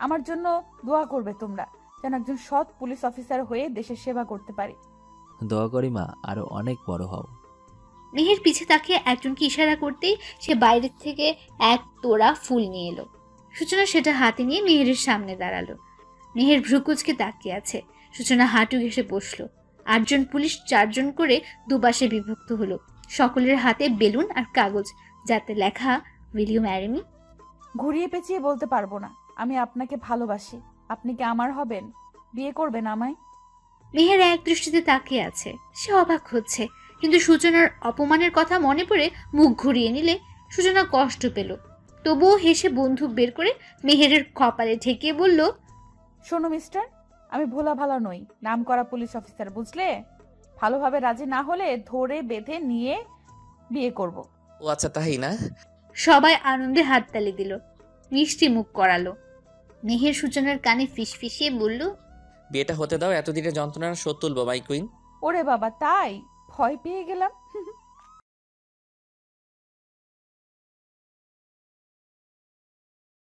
আমার জন্য দোয়া করবে তোমরা, যেন একজন সৎ পুলিশ অফিসার হয়ে দেশের সেবা করতে পারি। দোয়া করি মা, আরো অনেক বড় হও। মেহের পিছে তাকিয়ে একজনকে ইশারা করতেই সে বাইরের থেকে এক তোড়া ফুল নিয়ে এলো। সূচনা সেটা হাতে নিয়ে মেহেরের সামনে দাঁড়ালো। মেহের ভ্রুকুচকে তাকিয়ে আছে। সূচনা হাঁটু ঘেঁষে বসলো। 8 জন পুলিশ 4 জন করে দুপাশে বিভক্ত হলো। সকলের হাতে বেলুন আর কাগজ, যাতে লেখা উইল ইউ ম্যারি মি। ঘুরিয়ে পেঁচিয়ে বলতে পারবো না। আমি আপনাকে ভালোবাসি। আপনি কি আমার হবেন? বিয়ে করবেন আমায়? মেহের এক দৃষ্টিতে তাকিয়ে আছে। সে অবাক হচ্ছে, কিন্তু সূচনার অপমানের কথা মনে পড়ে মুখ ঘুরিয়ে নিলে সূচনা কষ্ট পেল। তবুও হেসে বন্দুক বের করে মেহেরের কপালে ঠেকিয়ে বলল, শোনো মিস্টার, আমি ভোলা ভালা নই, নাম করা পুলিশ অফিসার, বুঝলে? ভালোভাবে রাজি না হলে ধরে বেঁধে নিয়ে বিয়ে করব। ও আচ্ছা, তাই না? সবাই আনন্দে হাততালি দিল। মিষ্টি মুখ করালো। মেহের সূচনার কানে ফিসফিসিয়ে বলল, বিয়েটা হতে দাও, এতদিনের যন্ত্রণার শোধ তুলবো মাই কুইন। ওরে বাবা, তাই? ভয় পেয়ে গেলাম।